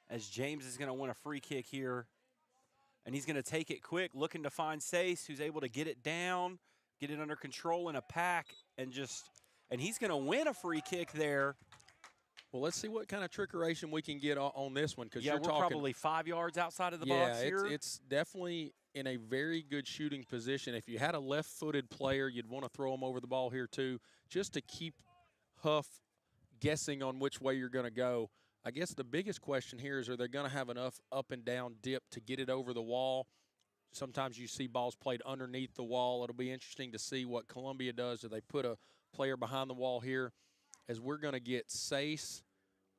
as James is going to win a free kick here. And he's going to take it quick, looking to find Sace, who's able to get it down, get it under control in a pack, and he's going to win a free kick there. Well, let's see what kind of trickeration we can get on this one. Yeah, we're probably 5 yards outside of the box here. Yeah, it's definitely in a very good shooting position. If you had a left-footed player, you'd want to throw him over the ball here too, just to keep Huff guessing on which way you're going to go. I guess the biggest question here is, are they going to have enough up and down dip to get it over the wall? Sometimes you see balls played underneath the wall. It'll be interesting to see what Columbia does. Do they put a player behind the wall here? As we're going to get Sace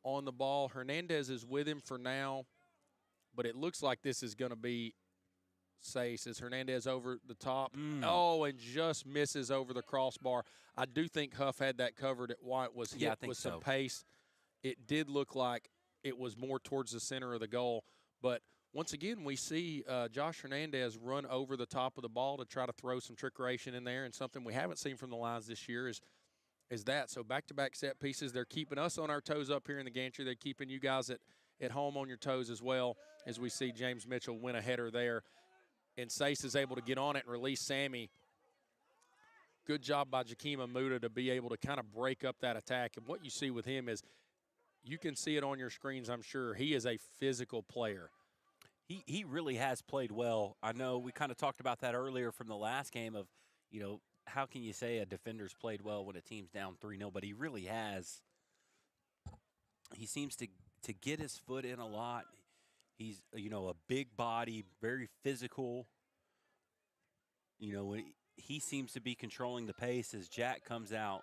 on the ball. Hernandez is with him for now, but it looks like this is going to be Sace. Is Hernandez over the top? Oh, and just misses over the crossbar. I do think Huff had that covered. White was hit with some pace. It did look like it was more towards the center of the goal. But once again, we see Josh Hernandez run over the top of the ball to try to throw some trickeration in there, and something we haven't seen from the Lions this year is that. So back-to-back set pieces. They're keeping us on our toes up here in the gantry. They're keeping you guys at home on your toes as well, as we see James Mitchell win a header there. And Sace is able to get on it and release Sammy. Good job by Jakeem Amuda to be able to kind of break up that attack. And what you see with him is, you can see it on your screens, I'm sure. He is a physical player. He really has played well. I know we kind of talked about that earlier from the last game of, how can you say a defender's played well when a team's down 3-0, but he really has. He seems to get his foot in a lot. He's, a big body, very physical. He seems to be controlling the pace as Jack comes out.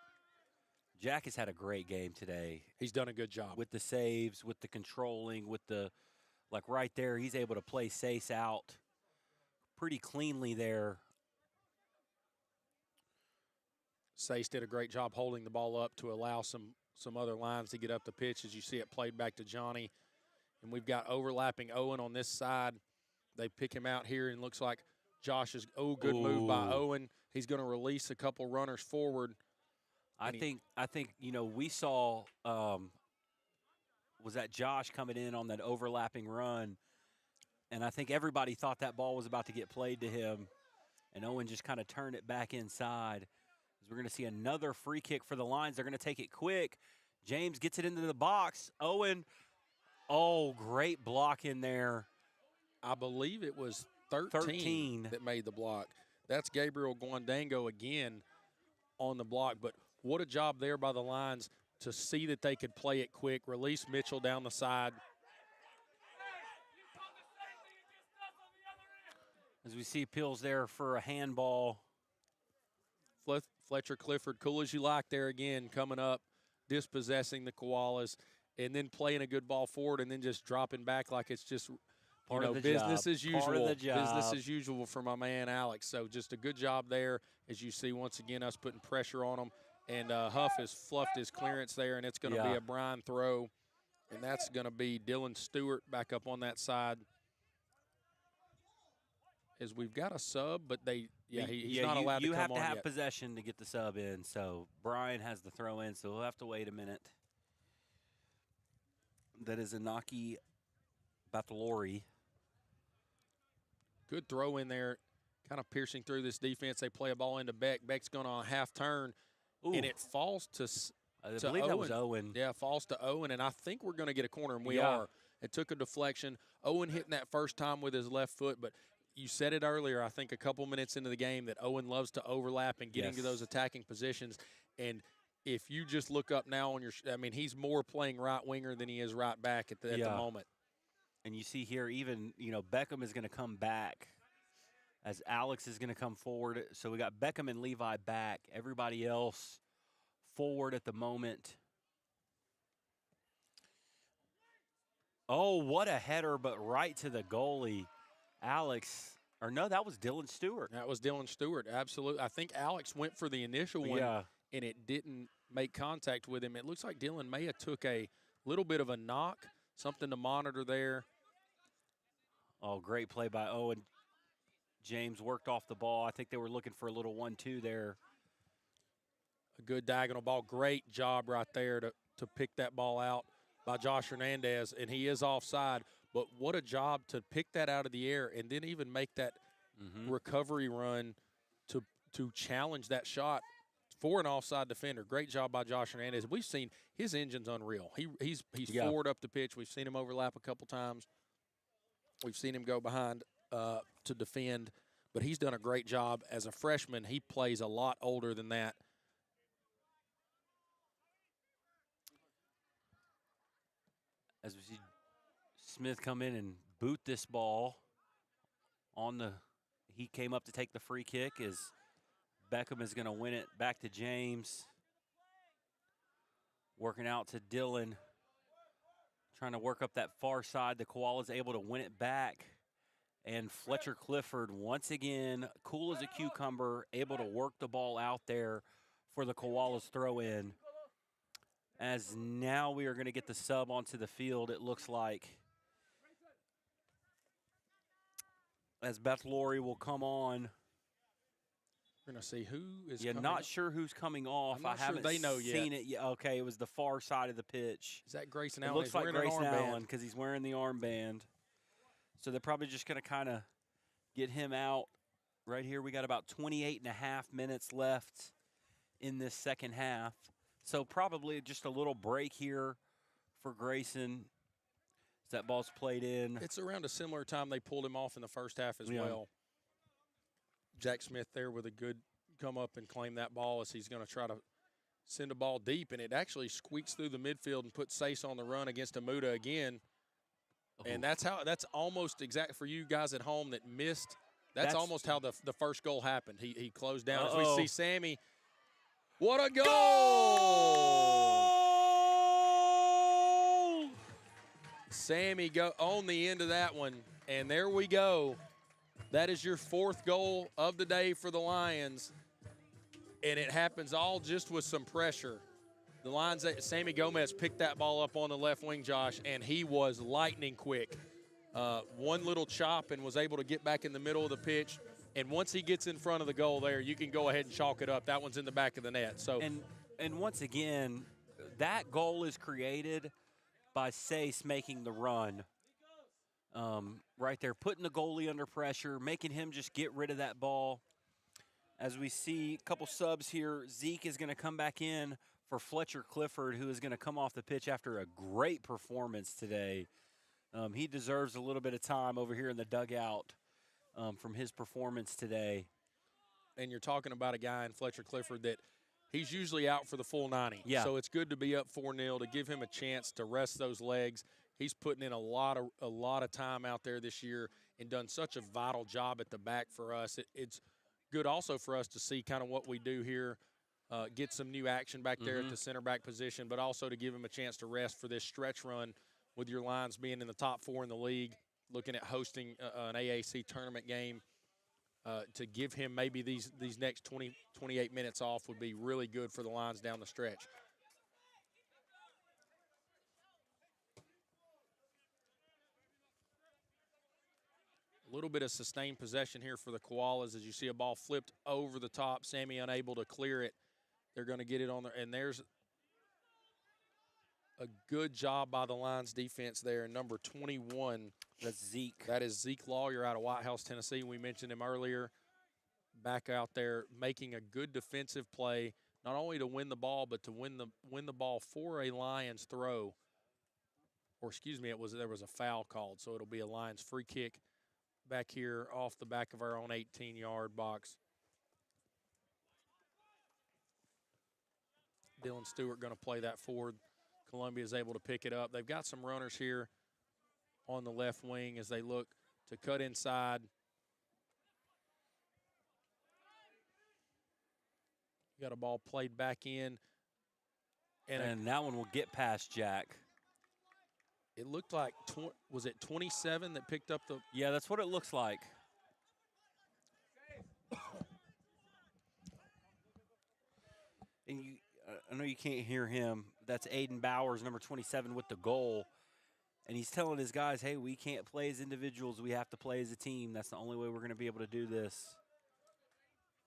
Jack has had a great game today. He's done a good job. With the saves, with the controlling, with the, right there, he's able to play Sace out pretty cleanly there. Sace did a great job holding the ball up to allow some other lines to get up the pitch. As you see it played back to Johnny. And we've got overlapping Owen on this side. They pick him out here, and looks like Josh is, good move by Owen. He's going to release a couple runners forward. I think we saw was that Josh coming in on that overlapping run, and I think everybody thought that ball was about to get played to him, and Owen just kind of turned it back inside. As we're going to see another free kick for the Lions. They're going to take it quick. James gets it into the box. Owen, great block in there. I believe it was 13 that made the block. That's Gabriel Guandango again on the block, but what a job there by the Lions to see that they could play it quick, release Mitchell down the side. As we see Pills there for a handball. Fletcher Clifford, cool as you like there again, coming up, dispossessing the Koalas, and then playing a good ball forward and then just dropping back like it's just business as usual. Business as usual for my man Alex. So just a good job there, as you see once again us putting pressure on them. And Huff has fluffed his clearance there, and it's going to be a Bryan throw. And that's going to be Dylan Stewart back up on that side. As we've got a sub, but he's not allowed to come on You have to have yet. possession to get the sub in, so Bryan has the throw in, so we'll have to wait a minute. That is Inaki Bathalori. Good throw in there, kind of piercing through this defense. They play a ball into Beck. Beck's going on a half turn, and it falls to believe Owen. That was Owen. Yeah, falls to Owen, and I think we're going to get a corner, and we are. It took a deflection. Owen hitting that first time with his left foot, but you said it earlier, I think a couple minutes into the game, that Owen loves to overlap and get into those attacking positions. And if you just look up now on he's more playing right winger than he is right back at the moment. And you see here, even, Beckham is going to come back as Alex is going to come forward. So we got Beckham and Levi back. Everybody else forward at the moment. Oh, what a header, but right to the goalie. Alex, or no, that was Dylan Stewart. That was Dylan Stewart, absolutely. I think Alex went for the initial one, and it didn't make contact with him. It looks like Dylan may have took a little bit of a knock, something to monitor there. Oh, great play by Owen. James worked off the ball. I think they were looking for a little 1-2 there. A good diagonal ball. Great job right there to pick that ball out by Josh Hernandez, and he is offside. But what a job to pick that out of the air and then even make that recovery run to challenge that shot for an offside defender. Great job by Josh Hernandez. We've seen his engine's unreal. He's forward up the pitch. We've seen him overlap a couple times. We've seen him go behind to defend. But he's done a great job. As a freshman, he plays a lot older than that. As we see Smith come in and boot this ball he came up to take the free kick as Beckham is going to win it back to James. Working out to Dylan. Trying to work up that far side. The Koala's able to win it back. And Fletcher Clifford, once again, cool as a cucumber, able to work the ball out there for the Koala's throw in. As now we are going to get the sub onto the field, it looks like. As Beth Laurie will come on. We're going to see who is coming. Not sure who's coming off. I haven't they know seen yet. it yet. Okay, it was the far side of the pitch. Is that Grayson Allen? It looks like Grayson Allen because he's wearing the armband. So they're probably just going to kind of get him out. Right here we got about 28 and a half minutes left in this second half. So probably just a little break here for Grayson. That ball's played in. It's around a similar time they pulled him off in the first half as Yeah. well. Jack Smith there with a good come up and claim that ball as he's going to try to send a ball deep, and it actually squeaks through the midfield and puts Sace on the run against Amuda again. And that's almost exact for you guys at home that missed. That's almost how the first goal happened. He closed down. As we see Sammy. What a goal! Sammy go on the end of that one, and there we go. That is your 4th goal of the day for the Lions, and it happens all just with some pressure. The Lions, Sammy Gomez picked that ball up on the left wing, Josh, and he was lightning quick. One little chop and was able to get back in the middle of the pitch. And once he gets in front of the goal there, you can go ahead and chalk it up. That one's in the back of the net. So and once again, that goal is created by Sace making the run. Right there, putting the goalie under pressure, making him just get rid of that ball. As we see a couple subs here, Zeke is going to come back in for Fletcher Clifford, who is going to come off the pitch after a great performance today. He deserves a little bit of time over here in the dugout from his performance today. And you're talking about a guy in Fletcher Clifford that he's usually out for the full 90. Yeah. So it's good to be up 4-0 to give him a chance to rest those legs. He's putting in a lot of time out there this year and done such a vital job at the back for us. It's good also for us to see kind of what we do here, get some new action back there at the center back position, but also to give him a chance to rest for this stretch run with your Lions being in the top 4 in the league, looking at hosting an AAC tournament game. To give him maybe these next 28 minutes off would be really good for the Lions down the stretch. A little bit of sustained possession here for the Koalas as you see a ball flipped over the top. Sammy unable to clear it. They're going to get it on there. And there's a good job by the Lions defense there. Number 21. That's Zeke. That is Zeke Lawyer out of White House, Tennessee. We mentioned him earlier. Back out there making a good defensive play, not only to win the ball, but to win the ball for a Lions throw. Or excuse me, there was a foul called, so it'll be a Lions free kick back here off the back of our own 18-yard box. Dylan Stewart going to play that forward. Columbia is able to pick it up. They've got some runners here on the left wing as they look to cut inside. Got a ball played back in. And that one will get past Jack. It looked like, was it 27 that picked up the? Yeah, that's what it looks like. And I know you can't hear him. That's Aiden Bowers, number 27, with the goal. And he's telling his guys, hey, we can't play as individuals. We have to play as a team. That's the only way we're going to be able to do this.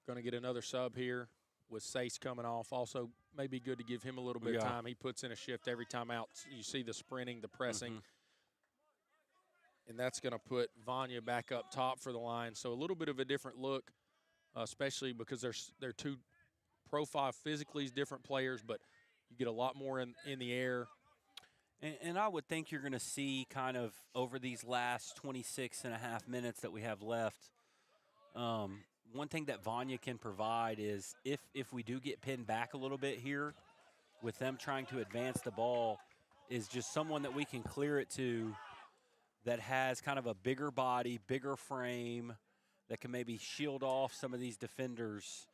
Going to get another sub here with Sace coming off. Also, maybe good to give him a little bit of time. He puts in a shift every time out. You see the sprinting, the pressing. And that's going to put Vanya back up top for the Lions. So a little bit of a different look, especially because they're two profile physically different players, but you get a lot more in the air. And I would think you're going to see kind of over these last 26 and a half minutes that we have left, one thing that Vanya can provide is if we do get pinned back a little bit here with them trying to advance the ball, is just someone that we can clear it to that has kind of a bigger body, bigger frame, that can maybe shield off some of these defenders.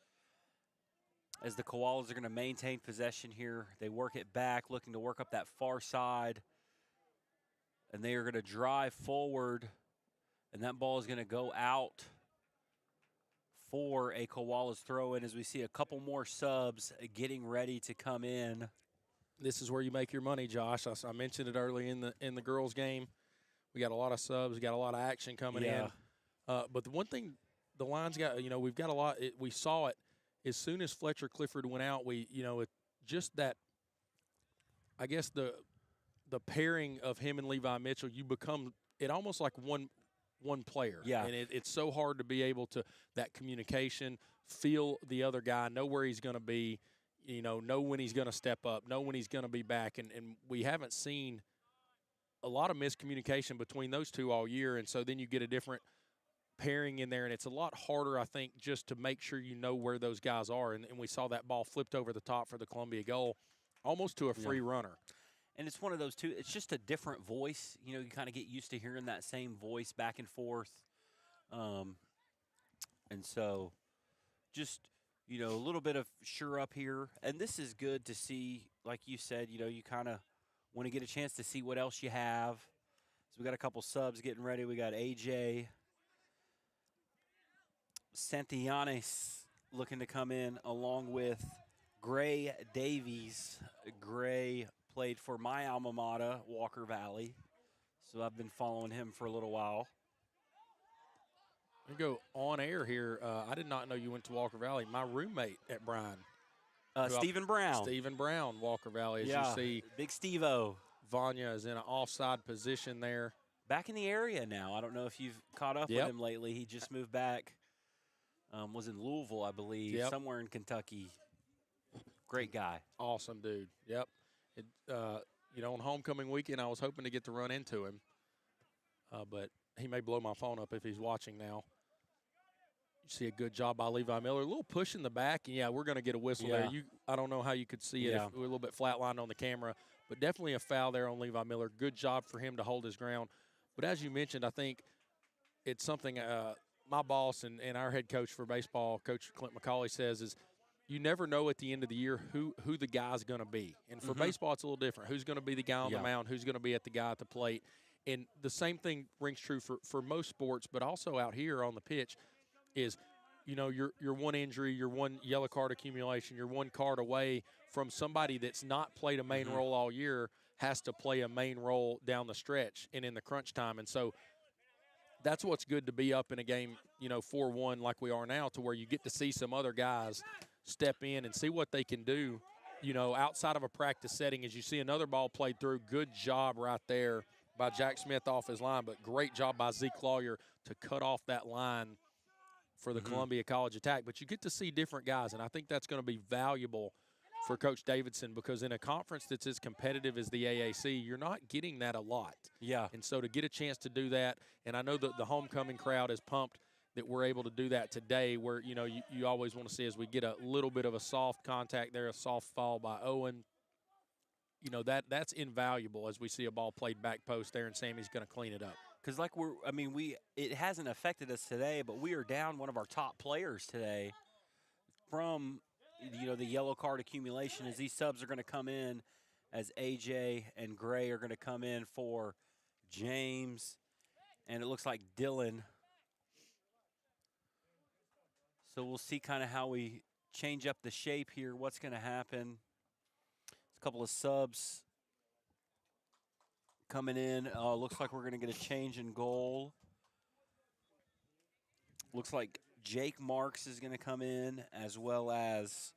As the Koalas are going to maintain possession here, they work it back, looking to work up that far side. And they are going to drive forward, and that ball is going to go out for a Koalas throw-in as we see a couple more subs getting ready to come in. This is where you make your money, Josh. I mentioned it early in the girls' game. We got a lot of subs. We got a lot of action coming in. But the one thing the Lions got, we've got a lot. We saw it as soon as Fletcher Clifford went out. Just that, I guess, the pairing of him and Levi Mitchell, you become it almost like one player. Yeah. And it's so hard to be able to, that communication, feel the other guy, know where he's going to be, know when he's going to step up, know when he's going to be back. And we haven't seen a lot of miscommunication between those two all year, and so then you get a different pairing in there, and it's a lot harder, I think, just to make sure you know where those guys are. And we saw that ball flipped over the top for the Columbia goal, almost to a free runner. And it's one of those two. It's just a different voice. You know, you kind of get used to hearing that same voice back and forth. And so just, you know, a little bit of sure up here. And this is good to see, like you said, you know, you kind of want to get a chance to see what else you have. So we got a couple subs getting ready. We got AJ Santillanes looking to come in along with Gray Davies. Gray played for my alma mater, Walker Valley. So I've been following him for a little while. We go on air here. I did not know you went to Walker Valley. My roommate at Bryan. Stephen Brown. Stephen Brown, Walker Valley. As you see, big Steve-O. Vanya is in an offside position there. Back in the area now. I don't know if you've caught up with him lately. He just moved back. Was in Louisville, I believe, somewhere in Kentucky. Great guy. Awesome dude. Yep. You know, on homecoming weekend, I was hoping to get to run into him. But he may blow my phone up if he's watching now. You see a good job by Levi Miller. A little push in the back, and, yeah, we're going to get a whistle there. I don't know how you could see it if we're a little bit flatlined on the camera, but definitely a foul there on Levi Miller. Good job for him to hold his ground. But as you mentioned, I think it's something my boss and our head coach for baseball, Coach Clint McCauley, says is you never know at the end of the year who the guy's going to be. And for baseball, it's a little different. Who's going to be the guy on the mound? Who's going to be at the guy at the plate? And the same thing rings true for most sports, but also out here on the pitch is, you know, you're one injury, you're one yellow card accumulation, you're one card away from somebody that's not played a main role all year has to play a main role down the stretch and in the crunch time. And so that's what's good to be up in a game, you know, 4-1 like we are now, to where you get to see some other guys step in and see what they can do, you know, outside of a practice setting. As you see another ball played through, good job right there by Jack Smith off his line, but great job by Zeke Lawyer to cut off that line for the Columbia College attack. But you get to see different guys, and I think that's going to be valuable for Coach Davidson, because in a conference that's as competitive as the AAC, you're not getting that a lot. Yeah. And so to get a chance to do that, and I know that the homecoming crowd is pumped that we're able to do that today, where, you know, you always want to see as we get a little bit of a soft contact there, a soft foul by Owen. You know, that's invaluable as we see a ball played back post there, and Sammy's going to clean it up. Because it hasn't affected us today, but we are down one of our top players today from, you know, the yellow card accumulation, as these subs are going to come in, as AJ and Gray are going to come in for James, and it looks like Dylan. So we'll see kind of how we change up the shape here, what's going to happen. A couple of subs coming in. Looks like we're going to get a change in goal. Looks like Jake Marks is going to come in, as well as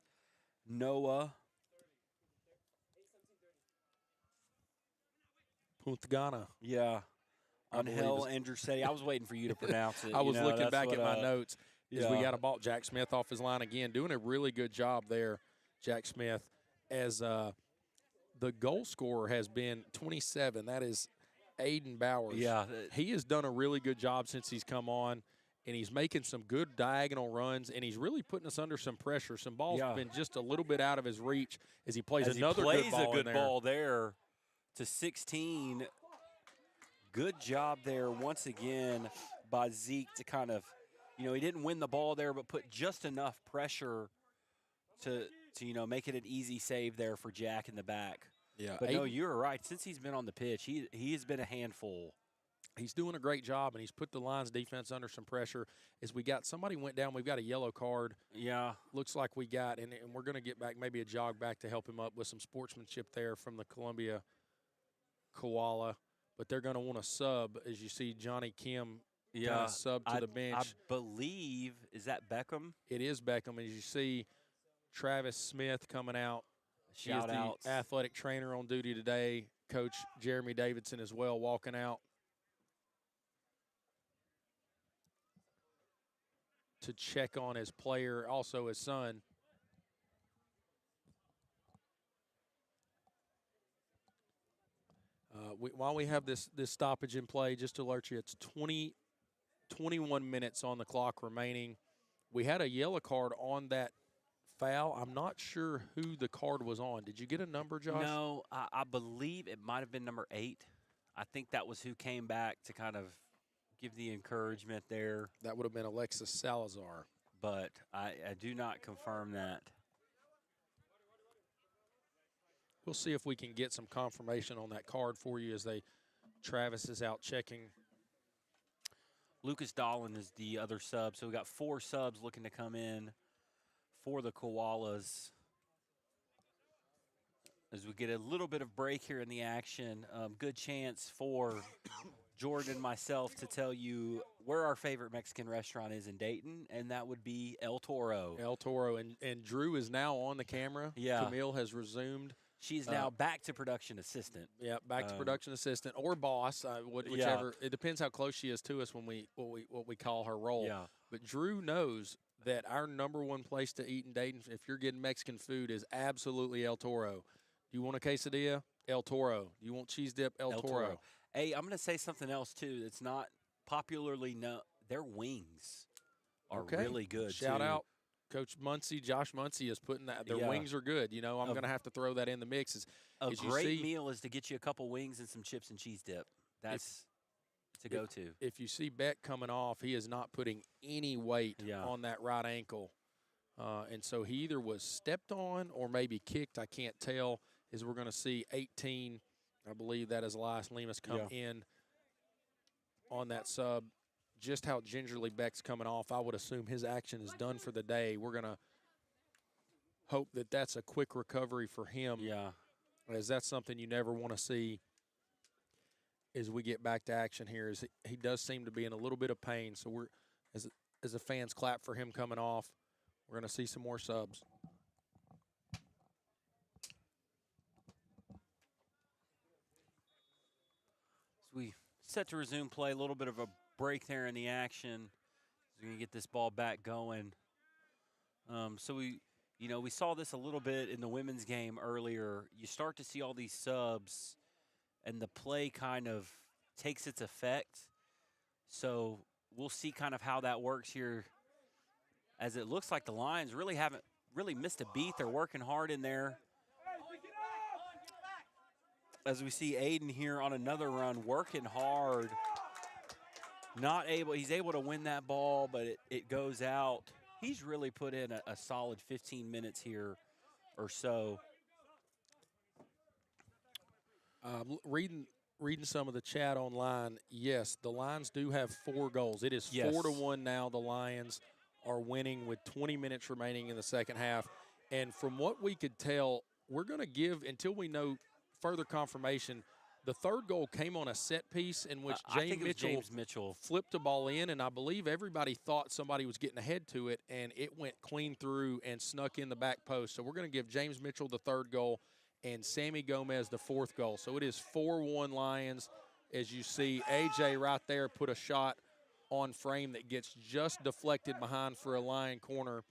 Noah Puntagana. Yeah. Angel Andrusetti. I was waiting for you to pronounce it. I was looking back at my notes as we got a ball. Jack Smith off his line again, doing a really good job there, Jack Smith, as the goal scorer has been 27. That is Aiden Bowers. Yeah. He has done a really good job since he's come on, and he's making some good diagonal runs, and he's really putting us under some pressure. Some balls have been just a little bit out of his reach as he plays another good ball in there. Ball there to 16. Good job there once again by Zeke to kind of, you know, he didn't win the ball there, but put just enough pressure to you know, make it an easy save there for Jack in the back. Yeah. But no, you're right. Since he's been on the pitch, he has been a handful. He's doing a great job, and he's put the Lions defense under some pressure. As we got somebody went down, we've got a yellow card. Yeah. Looks like we got, and we're going to get back maybe a jog back to help him up with some sportsmanship there from the Columbia Koala. But they're going to want to sub, as you see Johnny Kim sub to the bench. I believe, is that Beckham? It is Beckham. As you see Travis Smith coming out. Shout out. The athletic trainer on duty today. Coach Jeremy Davidson as well walking out to check on his player, also his son. While we have this stoppage in play, just to alert you, it's 21 minutes on the clock remaining. We had a yellow card on that foul. I'm not sure who the card was on. Did you get a number, Josh? No, I believe it might have been number 8. I think that was who came back to kind of give the encouragement there. That would have been Alexis Salazar. But I do not confirm that. We'll see if we can get some confirmation on that card for you as Travis is out checking. Lucas Dolan is the other sub. So we got 4 subs looking to come in for the Koalas. As we get a little bit of break here in the action, good chance for Jordan and myself to tell you where our favorite Mexican restaurant is in Dayton, and that would be El Toro. El Toro, and Drew is now on the camera. Yeah. Camille has resumed. She's now back to production assistant. Yeah, back to production assistant or boss, whichever. It depends how close she is to us when what we call her role. Yeah. But Drew knows that our number one place to eat in Dayton, if you're getting Mexican food, is absolutely El Toro. Do you want a quesadilla? El Toro. Do you want cheese dip? El Toro. Hey, I'm going to say something else, too. It's not popularly known. Their wings are really good, Shout out Coach Muncie. Josh Muncie is putting that. Their wings are good. You know, I'm going to have to throw that in the mix. A great meal is to get you a couple wings and some chips and cheese dip. That's to go to. If you see Beck coming off, he is not putting any weight on that right ankle. And so he either was stepped on or maybe kicked. I can't tell. As we're going to see 18, I believe that is Elias Lemus come in on that sub. Just how gingerly Beck's coming off, I would assume his action is done for the day. We're going to hope that that's a quick recovery for him. Yeah. As that's something you never want to see as we get back to action here. Is he does seem to be in a little bit of pain. So we're, as the fans clap for him coming off, we're going to see some more subs. We set to resume play. A little bit of a break there in the action. We're going to get this ball back going. So we saw this a little bit in the women's game earlier. You start to see all these subs, and the play kind of takes its effect. So we'll see kind of how that works here, as it looks like the Lions really haven't missed a beat. They're working hard in there. As we see Aiden here on another run, working hard. He's able to win that ball, but it goes out. He's really put in a solid 15 minutes here or so. Reading some of the chat online, yes, the Lions do have 4 goals. It is 4-1 now. The Lions are winning with 20 minutes remaining in the second half. And from what we could tell, we're going to give, until we know further confirmation, the third goal came on a set piece in which James Mitchell flipped the ball in, and I believe everybody thought somebody was getting ahead to it, and it went clean through and snuck in the back post. So we're going to give James Mitchell the third goal and Sammy Gomez the 4th goal. So it is 4-1 Lions. As you see, AJ right there put a shot on frame that gets just deflected behind for a Lion corner.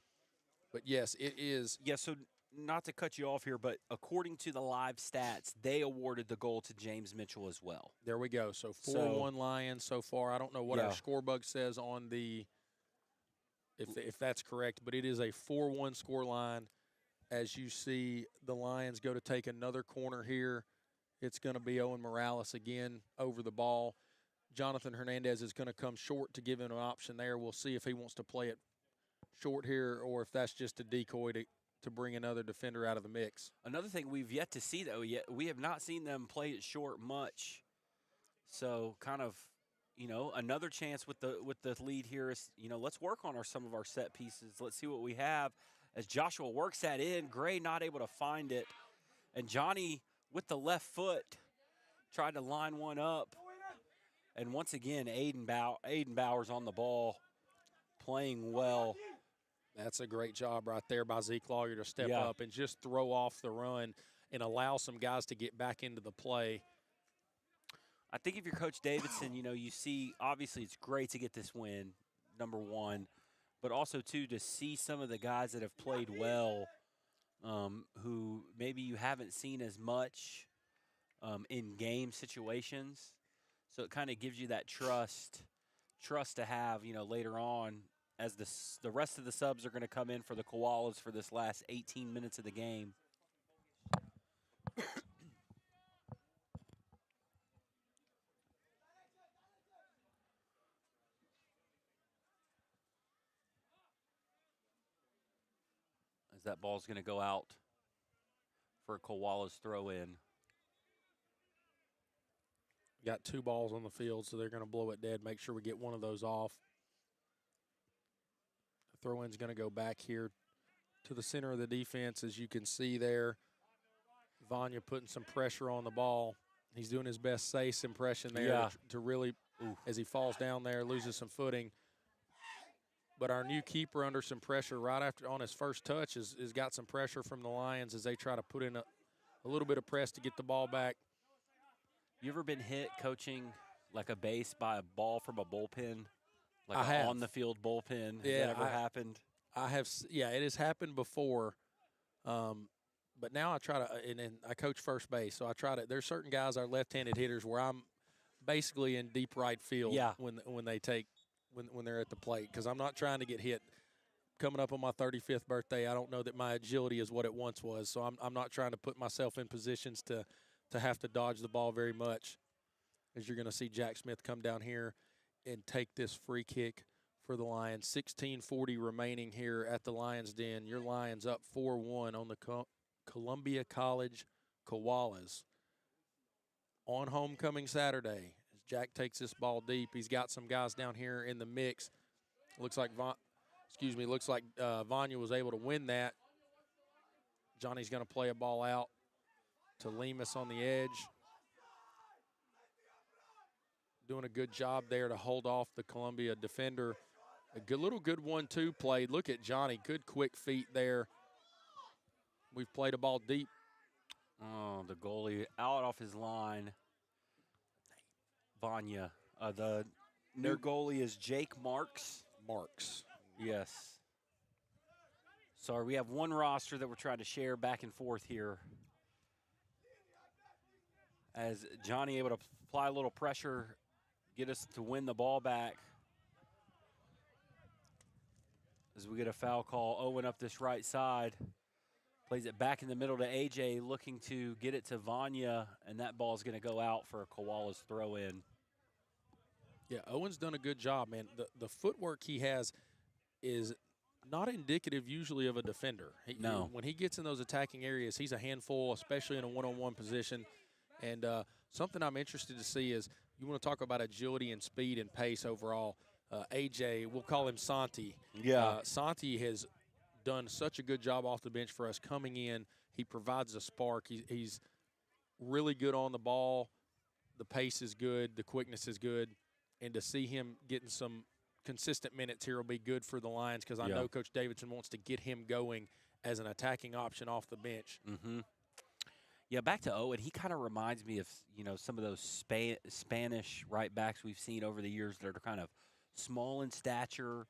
But, yes, it is. Yes, so not to cut you off here, but according to the live stats, they awarded the goal to James Mitchell as well. There we go. So 4-1 Lions so far. I don't know what our score bug says on the if that's correct, but it is a 4-1 score line. As you see the Lions go to take another corner here, it's going to be Owen Morales again over the ball. Jonathan Hernandez is going to come short to give him an option there. We'll see if he wants to play it short here or if that's just a decoy to bring another defender out of the mix. Another thing we've yet to see, though, we have not seen them play it short much. So kind of, another chance with the lead here is, let's work on some of our set pieces. Let's see what we have. As Joshua works that in, Gray not able to find it. And Johnny, with the left foot, tried to line one up. And once again, Aiden Bowers on the ball, playing well. That's a great job right there by Zeke Lawyer to step up and just throw off the run and allow some guys to get back into the play. I think if you're Coach Davidson, you see, obviously it's great to get this win, number one, but also, too, to see some of the guys that have played well who maybe you haven't seen as much. in game situations. So it kind of gives you that trust to have, later on as the rest of the subs are going to come in for the Koalas for this last 18 minutes of the game. As that ball's going to go out for a Koalas throw in. Got 2 balls on the field, so they're going to blow it dead. Make sure we get one of those off. The throw-in's going to go back here to the center of the defense, as you can see there. Vanya putting some pressure on the ball. He's doing his best Sace impression there to really, as he falls down there, loses some footing. But our new keeper under some pressure right after on his first touch has got some pressure from the Lions as they try to put in a little bit of press to get the ball back. You ever been hit coaching like a base by a ball from a bullpen? Like I have. On the field bullpen? Has that ever happened? I have, it has happened before. But now I try to, and I coach first base, so I try to, there's certain guys, our left-handed hitters, where I'm basically in deep right field when they're at the plate, because I'm not trying to get hit. Coming up on my 35th birthday, I don't know that my agility is what it once was, so I'm not trying to put myself in positions to have to dodge the ball very much. As you're going to see Jack Smith come down here and take this free kick for the Lions. 16:40 remaining here at the Lions Den. Your Lions up 4-1 on the Columbia College Koalas on homecoming Saturday. As Jack takes this ball deep, he's got some guys down here in the mix. Looks like Vanya was able to win that. Johnny's going to play a ball out to Lemus on the edge. Doing a good job there to hold off the Columbia defender. A good 1-2 play. Look at Johnny. Good quick feet there. We've played a ball deep. Oh, the goalie out off his line. Vanya. The new goalie is Jake Marks. Yes. Sorry, we have one roster that we're trying to share back and forth here. As Johnny able to apply a little pressure, get us to win the ball back. As we get a foul call, Owen up this right side. Plays it back in the middle to AJ, looking to get it to Vanya, and that ball is going to go out for a Koalas throw in. Yeah, Owen's done a good job, man. The footwork he has is not indicative usually of a defender. No. When he gets in those attacking areas, he's a handful, especially in a one-on-one position. And something I'm interested to see is you want to talk about agility and speed and pace overall. AJ, we'll call him Santi. Yeah. Santi has done such a good job off the bench for us coming in. He provides a spark. He's really good on the ball. The pace is good. The quickness is good. And to see him getting some consistent minutes here will be good for the Lions, because I know Coach Davidson wants to get him going as an attacking option off the bench. Mm-hmm. Yeah, back to Owen, he kind of reminds me of, some of those Spanish right backs we've seen over the years that are kind of small in stature.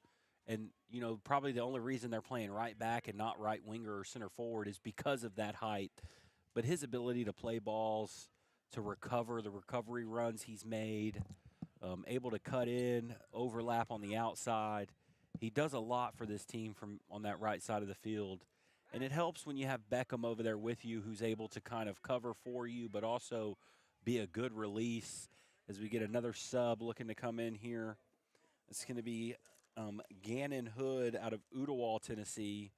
And, probably the only reason they're playing right back and not right winger or center forward is because of that height. But his ability to play balls, to recover, the recovery runs he's made, able to cut in, overlap on the outside. He does a lot for this team from on that right side of the field. And it helps when you have Beckham over there with you, who's able to kind of cover for you, but also be a good release. As we get another sub looking to come in here, it's going to be Gannon Hood out of Ooltewah, Tennessee.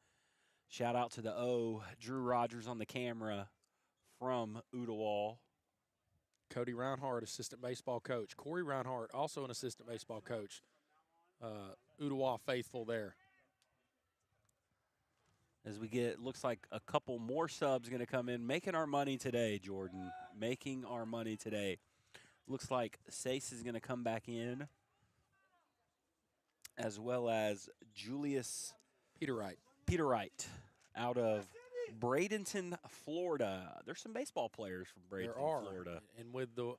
Shout out to the O, Drew Rogers on the camera from Ooltewah. Cody Reinhardt, assistant baseball coach. Corey Reinhardt, also an assistant baseball coach. Ooltewah faithful there. As we get, looks like a couple more subs going to come in. Making our money today, Jordan. Making our money today. Looks like Sace is going to come back in, as well as Julius Peter Wright out of Bradenton, Florida. There's some baseball players from Bradenton, Florida. And with the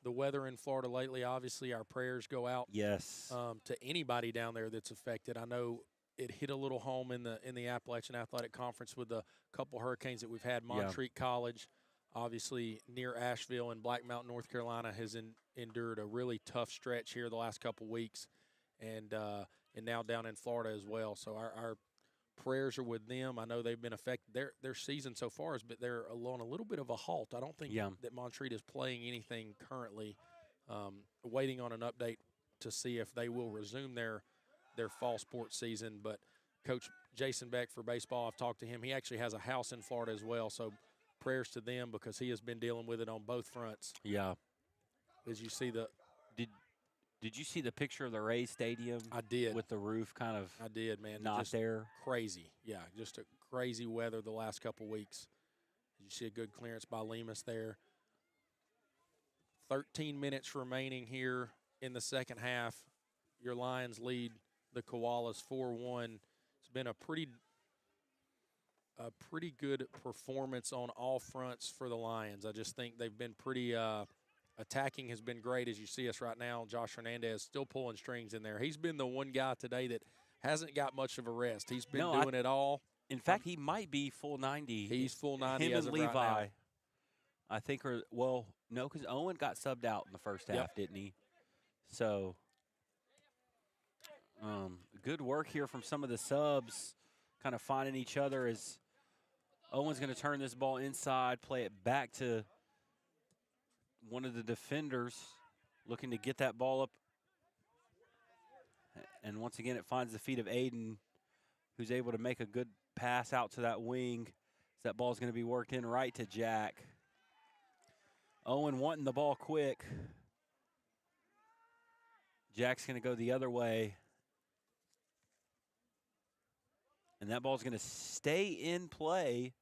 weather in Florida lately, obviously our prayers go out to anybody down there that's affected. I know it hit a little home in the Appalachian Athletic Conference with the couple hurricanes that we've had. Montreat College obviously near Asheville and Black Mountain, North Carolina, has endured a really tough stretch here the last couple weeks, and now down in Florida as well. So our prayers are with them. I know they've been affected. Their season so far is, but they're on a little bit of a halt. I don't think that Montreat is playing anything currently. Waiting on an update to see if they will resume their fall sports season. But Coach Jason Beck for baseball, I've talked to him. He actually has a house in Florida as well. So prayers to them because he has been dealing with it on both fronts. Yeah. As you see Did you see the picture of the Rays Stadium? I did. With the roof kind of I did, man. Not just there. Crazy. Yeah, just a crazy weather the last couple weeks. You see a good clearance by Lemus there. 13 minutes remaining here in the second half. Your Lions lead the Koalas 4-1. It's been a pretty good performance on all fronts for the Lions. I just think they've been pretty attacking has been great, as you see us right now. Josh Hernandez still pulling strings in there. He's been the one guy today that hasn't got much of a rest. He's been doing it all. In fact, he might be full 90. He's full 90 Him as and of Levi, right now. I think, no, because Owen got subbed out in the first half, didn't he? So, good work here from some of the subs, kind of finding each other as Owen's going to turn this ball inside, play it back to one of the defenders, looking to get that ball up. And once again, it finds the feet of Aiden, who's able to make a good pass out to that wing. That ball's going to be worked in right to Jack. Owen wanting the ball quick. Jack's going to go the other way. And that ball's going to stay in play.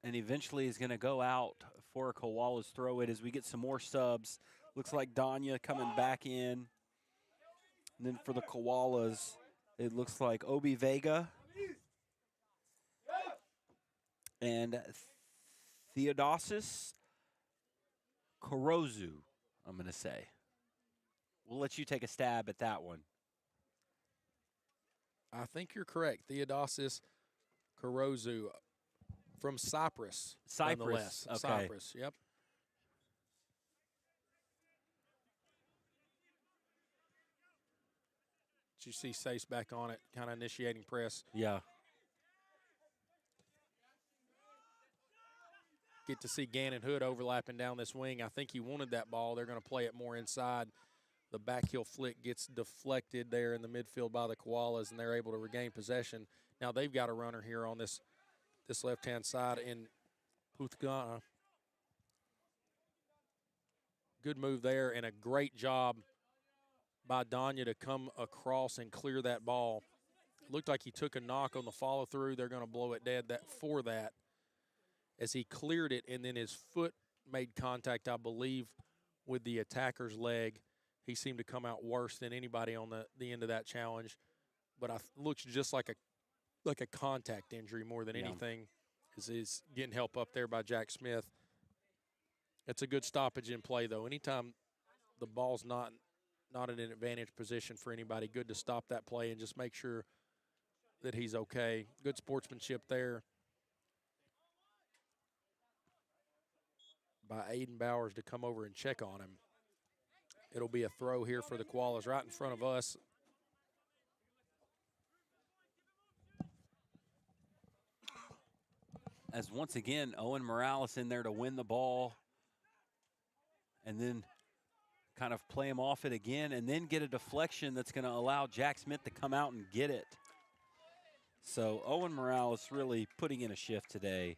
And eventually is going to go out for a Koalas throw it as we get some more subs. Looks like Danya coming back in. And then for the Koalas, it looks like Obi Vega and Theodosis Korozu, I'm going to say. We'll let you take a stab at that one. I think you're correct. Theodosis Korozu from Cyprus. Cyprus, okay. Cyprus, yep. Did you see Sace back on it, kind of initiating press? Yeah. Get to see Gannon Hood overlapping down this wing. I think he wanted that ball. They're going to play it more inside. The back heel flick gets deflected there in the midfield by the Koalas, and they're able to regain possession. Now they've got a runner here on this left-hand side in Puthgana. Good move there and a great job by Danya to come across and clear that ball. It looked like he took a knock on the follow-through. They're going to blow it dead for that. As he cleared it, and then his foot made contact, I believe, with the attacker's leg. He seemed to come out worse than anybody on the end of that challenge. But looks just like a contact injury more than anything. Is getting help up there by Jack Smith. It's a good stoppage in play, though. Anytime the ball's not in an advantage position for anybody, good to stop that play and just make sure that he's okay. Good sportsmanship there by Aiden Bowers to come over and check on him. It'll be a throw here for the Koalas right in front of us. As once again, Owen Morales in there to win the ball and then kind of play him off it again and then get a deflection that's going to allow Jack Smith to come out and get it. So Owen Morales really putting in a shift today.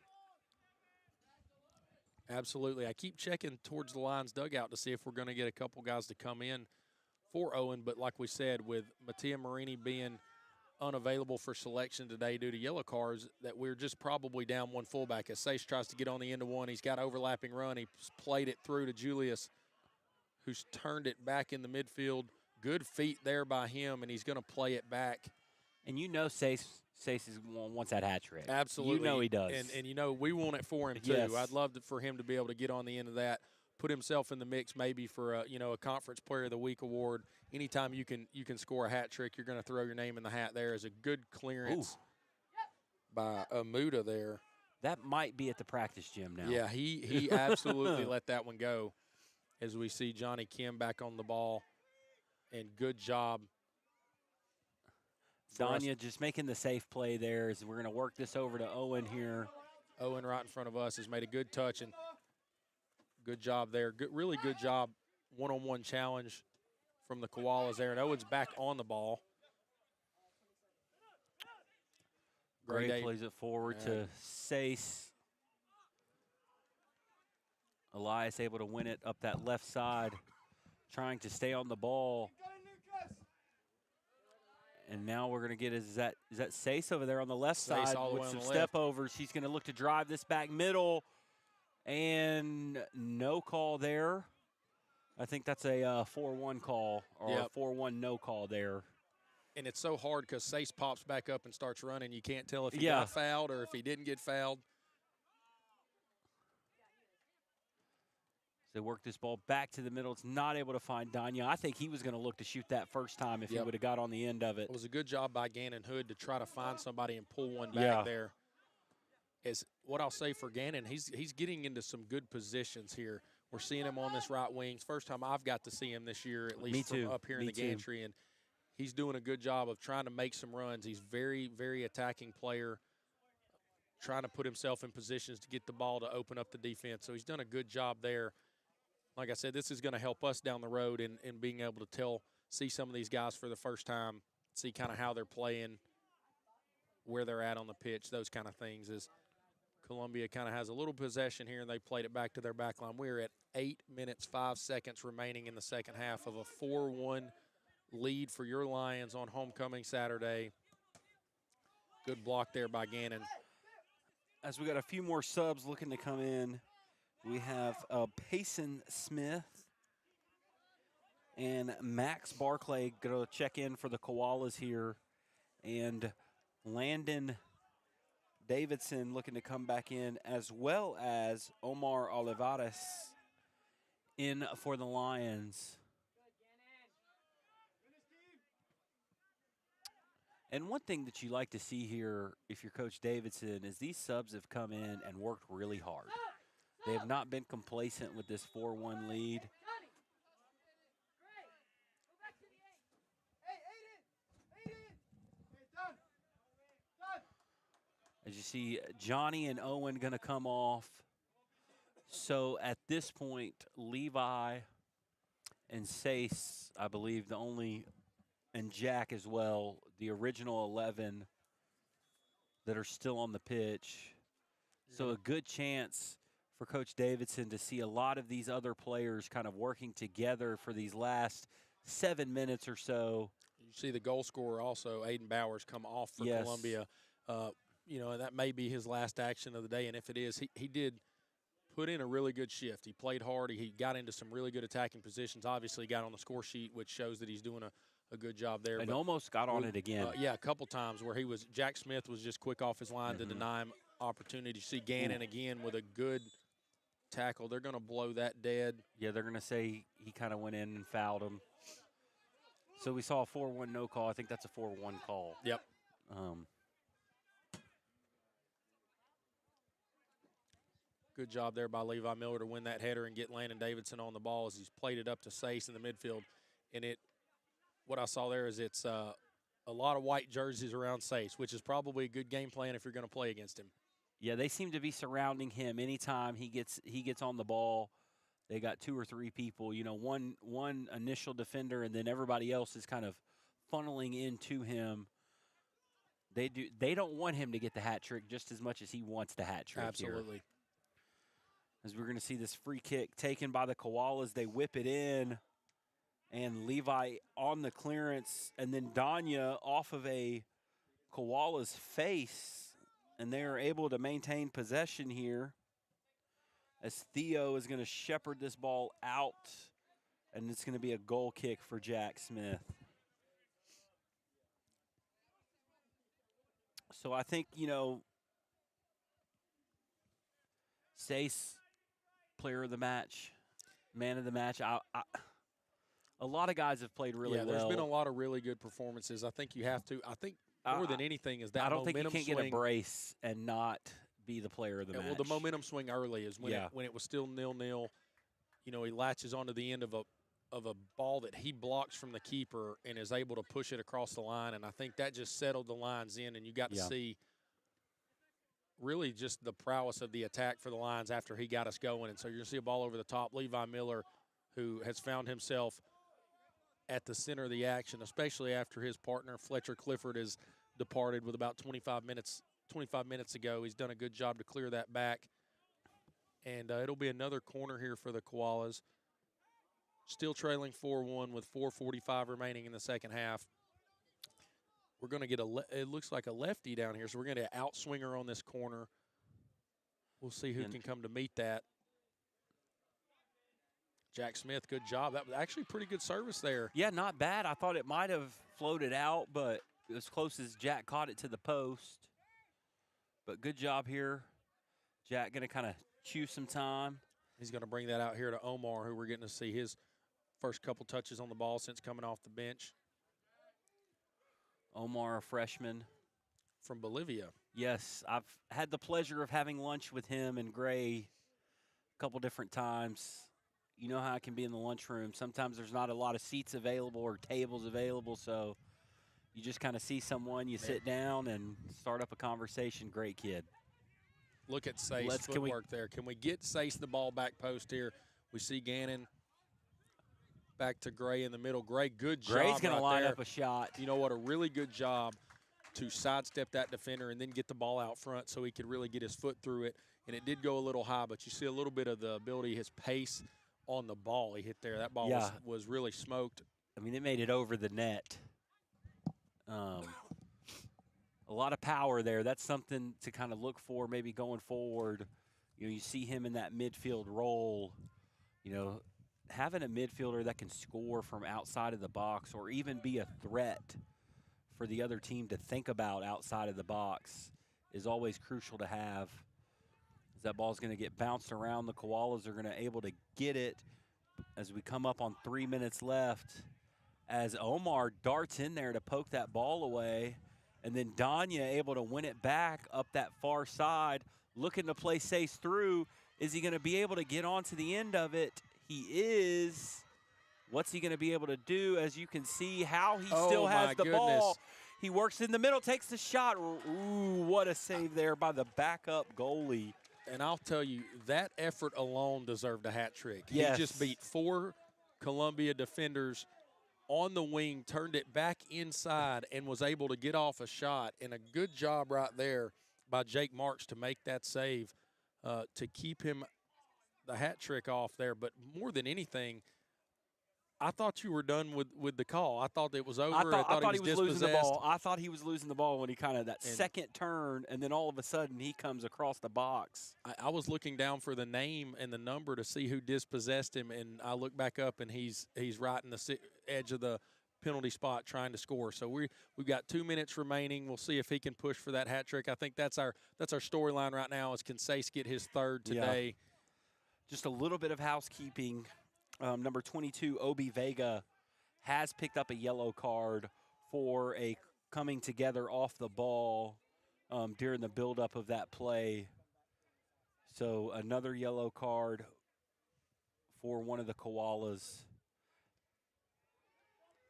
Absolutely. I keep checking towards the Lions dugout to see if we're going to get a couple guys to come in for Owen. But like we said, with Mattia Marini being unavailable for selection today due to yellow cards, that we're just probably down one fullback. As Sace tries to get on the end of one, he's got overlapping run. He's played it through to Julius, who's turned it back in the midfield. Good feet there by him, and he's going to play it back. And you know Sace wants that hat trick. Absolutely. You know he does. And you know, we want it for him, too. Yes. I'd love for him to be able to get on the end of that, put himself in the mix maybe for a Conference Player of the Week award. Anytime you can score a hat trick, you're going to throw your name in the hat there. Is a good clearance by Amuda there. That might be at the practice gym now. Yeah, he absolutely let that one go as we see Johnny Kim back on the ball. And good job. Danya just making the safe play there as we're going to work this over to Owen here. Owen right in front of us has made a good touch and good job there. Really good job, one-on-one challenge from the Koalas there. And Owen's back on the ball. Gray plays it forward to Sace. Elias able to win it up that left side, trying to stay on the ball. And now we're going to get, is that Sace over there on the left side with some step overs. He's going to look to drive this back middle. And no call there. I think that's a 4-1 call or a 4-1 no call there. And it's so hard because Sace pops back up and starts running. You can't tell if he got fouled or if he didn't get fouled. They work this ball back to the middle. It's not able to find Danya. I think he was going to look to shoot that first time if he would have got on the end of it. It was a good job by Gannon Hood to try to find somebody and pull one back there. As what I'll say for Gannon, he's getting into some good positions here. We're seeing him on this right wing. It's the first time I've got to see him this year, at least from up here in the gantry. And he's doing a good job of trying to make some runs. He's very, very attacking player, trying to put himself in positions to get the ball to open up the defense. So he's done a good job there. Like I said, this is going to help us down the road in being able to see some of these guys for the first time, see kind of how they're playing, where they're at on the pitch, those kind of things. As Columbia kind of has a little possession here, and they played it back to their back line. We're at 8 minutes, 5 seconds remaining in the second half of a 4-1 lead for your Lions on homecoming Saturday. Good block there by Gannon. As we got a few more subs looking to come in, we have Payson Smith and Max Barclay going to check in for the Koalas here. And Landon Davidson looking to come back in, as well as Omar Olivares in for the Lions. And one thing that you like to see here, if you're Coach Davidson, is these subs have come in and worked really hard. They have not been complacent with this 4-1 lead. As you see, Johnny and Owen going to come off. So at this point, Levi and Sace, I believe, and Jack as well, the original 11 that are still on the pitch. So a good chance for Coach Davidson to see a lot of these other players kind of working together for these last 7 minutes or so. You see the goal scorer also, Aiden Bowers, come off for Columbia. And that may be his last action of the day, and if it is, he did put in a really good shift. He played hard. He got into some really good attacking positions. Obviously got on the score sheet, which shows that he's doing a good job there. And almost got on it again. A couple times where Jack Smith was just quick off his line to deny him opportunity. You see Gannon again with a good tackle. They're going to blow that dead. Yeah, they're going to say he kind of went in and fouled him. So we saw a 4-1 no call. I think that's a 4-1 call. Yep. Good job there by Levi Miller to win that header and get Landon Davidson on the ball as he's played it up to Sace in the midfield. And what I saw there is it's a lot of white jerseys around Sace, which is probably a good game plan if you're going to play against him. Yeah, they seem to be surrounding him anytime he gets on the ball. They got 2 or 3 people, one initial defender, and then everybody else is kind of funneling into him. They don't want him to get the hat trick just as much as he wants the hat trick. Absolutely. Here. As we're going to see this free kick taken by the Koalas, they whip it in, and Levi on the clearance, and then Danya off of a Koala's face, and they are able to maintain possession here as Theo is going to shepherd this ball out, and it's going to be a goal kick for Jack Smith. So I think, Sace, player of the match, man of the match. A lot of guys have played really well. Yeah, there's been a lot of really good performances. I think you have to. I think more than anything is that I don't think you can swing. get a brace and not be the player of the match. Well, the momentum swing early is when Yeah. it was still 0-0. You know, he latches onto the end of a ball that he blocks from the keeper and is able to push it across the line. And I think that just settled the lines in, and you got to see really just the prowess of the attack for the Lions after he got us going. And so you're going to see a ball over the top. Levi Miller, who has found himself at the center of the action, especially after his partner Fletcher Clifford has departed with about 25 minutes ago. He's done a good job to clear that back. And it'll be another corner here for the Koalas. Still trailing 4-1 with 4:45 remaining in the second half. We're going to get it looks like a lefty down here, so we're going to outswinger on this corner. We'll see who can come to meet that. Jack Smith, good job. That was actually pretty good service there. Yeah, not bad. I thought it might have floated out, but as close as Jack caught it to the post. But good job here. Jack going to kind of chew some time. He's going to bring that out here to Omar, who we're getting to see his first couple touches on the ball since coming off the bench. Omar, a freshman. From Bolivia. Yes, I've had the pleasure of having lunch with him and Gray a couple different times. You know how it can be in the lunchroom. Sometimes there's not a lot of seats available or tables available, so you just kind of see someone, you sit down and start up a conversation. Great kid. Look at Sace footwork there. Can we get Sace the ball back post here? We see Gannon back to Gray in the middle. Gray, good job. Gray's going to line there. up a shot. You know what? A really good job to sidestep that defender and then get the ball out front so he could really get his foot through it. And it did go a little high, but you see a little bit of the ability, his pace on the ball he hit there. That ball was really smoked. I mean, it made it over the net. A lot of power there. That's something to kind of look for maybe going forward. You know, you see him in that midfield role. You know, having a midfielder that can score from outside of the box or even be a threat for the other team to think about outside of the box is always crucial to have. As that ball's going to get bounced around, the Koalas are going to able to get it as we come up on 3 minutes left. As Omar darts in there to poke that ball away, and then Danya able to win it back up that far side, looking to play Sace through. Is he going to be able to get onto the end of it? He is. What's he going to be able to do? As you can see how he still has the ball. He works in the middle, takes the shot. Ooh, what a save there by the backup goalie. And I'll tell you, that effort alone deserved a hat trick. Yes. He just beat 4 Columbia defenders on the wing, turned it back inside, and was able to get off a shot. And a good job right there by Jake Marks to make that save to keep him the hat trick off there. But more than anything, I thought you were done with the call. I thought it was over. I thought he was losing the ball. I thought he was losing the ball when he kind of that second turn, and then all of a sudden he comes across the box. I was looking down for the name and the number to see who dispossessed him, and I look back up, and he's right in the edge of the penalty spot trying to score. So we've got 2 minutes remaining. We'll see if he can push for that hat trick. I think that's our storyline right now. Is can Sace get his third today? Yeah. Just a little bit of housekeeping. Number 22, Obi Vega, has picked up a yellow card for a coming together off the ball during the buildup of that play. So another yellow card for one of the Koalas.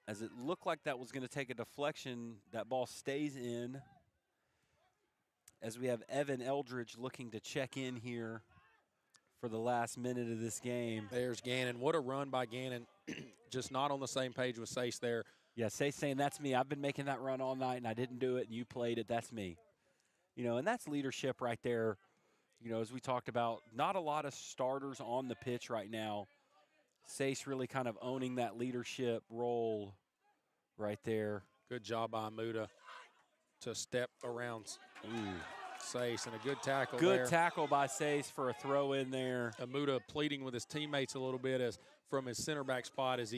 As it looked like that was going to take a deflection, that ball stays in. As we have Evan Eldridge looking to check in here for the last minute of this game. There's Gannon. What a run by Gannon. Just not on the same page with Sace there. Yeah, Sace saying, that's me. I've been making that run all night, and I didn't do it, and you played it. That's me. You know, and that's leadership right there. You know, as we talked about, not a lot of starters on the pitch right now. Sace really kind of owning that leadership role right there. Good job by Muda to step around. Ooh. Sace, and a good tackle there. Good tackle by Sace for a throw in there. Amuda pleading with his teammates a little bit as from his center back spot as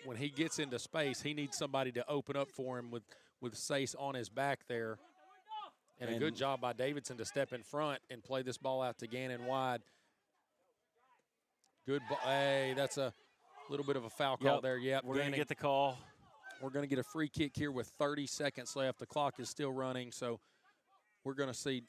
when he gets into space, he needs somebody to open up for him with Sace on his back there. And a good job by Davidson to step in front and play this ball out to Gannon wide. Good ball. Hey, that's a little bit of a foul call there. Yep, we're going to get the call. We're going to get a free kick here with 30 seconds left. The clock is still running, so we're going to see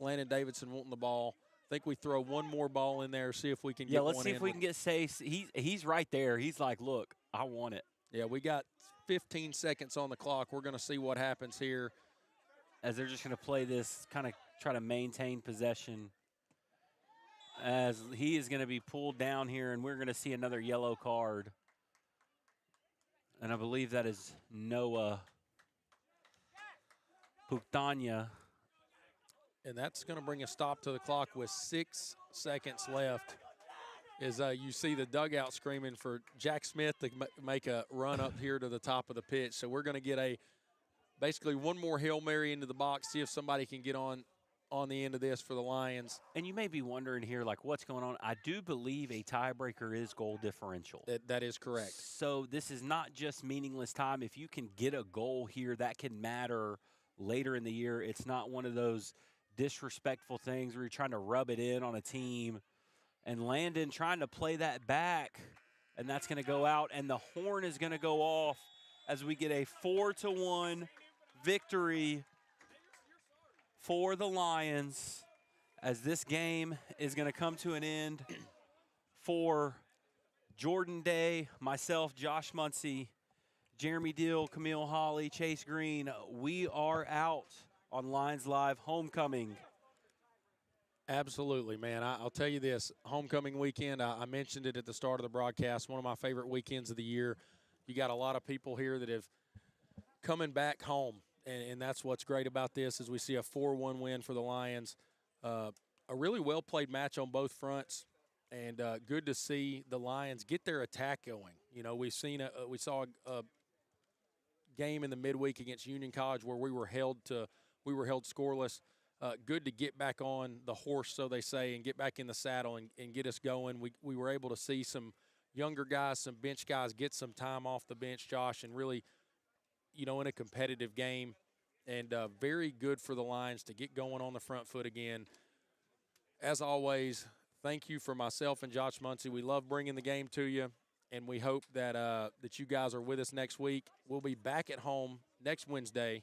Landon Davidson wanting the ball. I think we throw one more ball in there, see if we can get one in. Yeah, let's see if we can get Sace. He's right there. He's like, look, I want it. Yeah, we got 15 seconds on the clock. We're going to see what happens here. As they're just going to play this, kind of try to maintain possession. As he is going to be pulled down here, and we're going to see another yellow card. And I believe that is Noah Puktanya. And that's going to bring a stop to the clock with 6 seconds left. As you see the dugout screaming for Jack Smith to make a run up here to the top of the pitch. So we're going to get basically one more Hail Mary into the box, see if somebody can get on the end of this for the Lions. And you may be wondering here, like, what's going on? I do believe a tiebreaker is goal differential. That is correct. So this is not just meaningless time. If you can get a goal here, that can matter later in the year. It's not one of those disrespectful things where you're trying to rub it in on a team. And Landon trying to play that back, and that's going to go out. And the horn is going to go off as we get a 4-1 victory for the Lions, as this game is going to come to an end for Jordan Day, myself, Josh Muncy, Jeremy Deal, Camille Hawley, Chase Green. We are out on Lions Live Homecoming. Absolutely, man. I'll tell you this, homecoming weekend, I mentioned it at the start of the broadcast, one of my favorite weekends of the year. You got a lot of people here that have coming back home, and that's what's great about this is we see a 4-1 win for the Lions. A really well-played match on both fronts, and good to see the Lions get their attack going. You know, we saw a game in the midweek against Union College where we were held scoreless. Good to get back on the horse, so they say, and get back in the saddle and get us going. We were able to see some younger guys, some bench guys get some time off the bench, Josh, and really, you know, in a competitive game. And very good for the Lions to get going on the front foot again. As always, thank you for myself and Josh Muncy. We love bringing the game to you, and we hope that that you guys are with us next week. We'll be back at home next Wednesday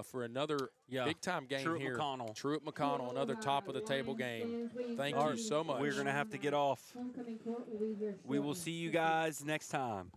for another big-time game here. Truett McConnell, another top-of-the-table game. Thank you so much. We're going to have to get off. We will see you guys next time.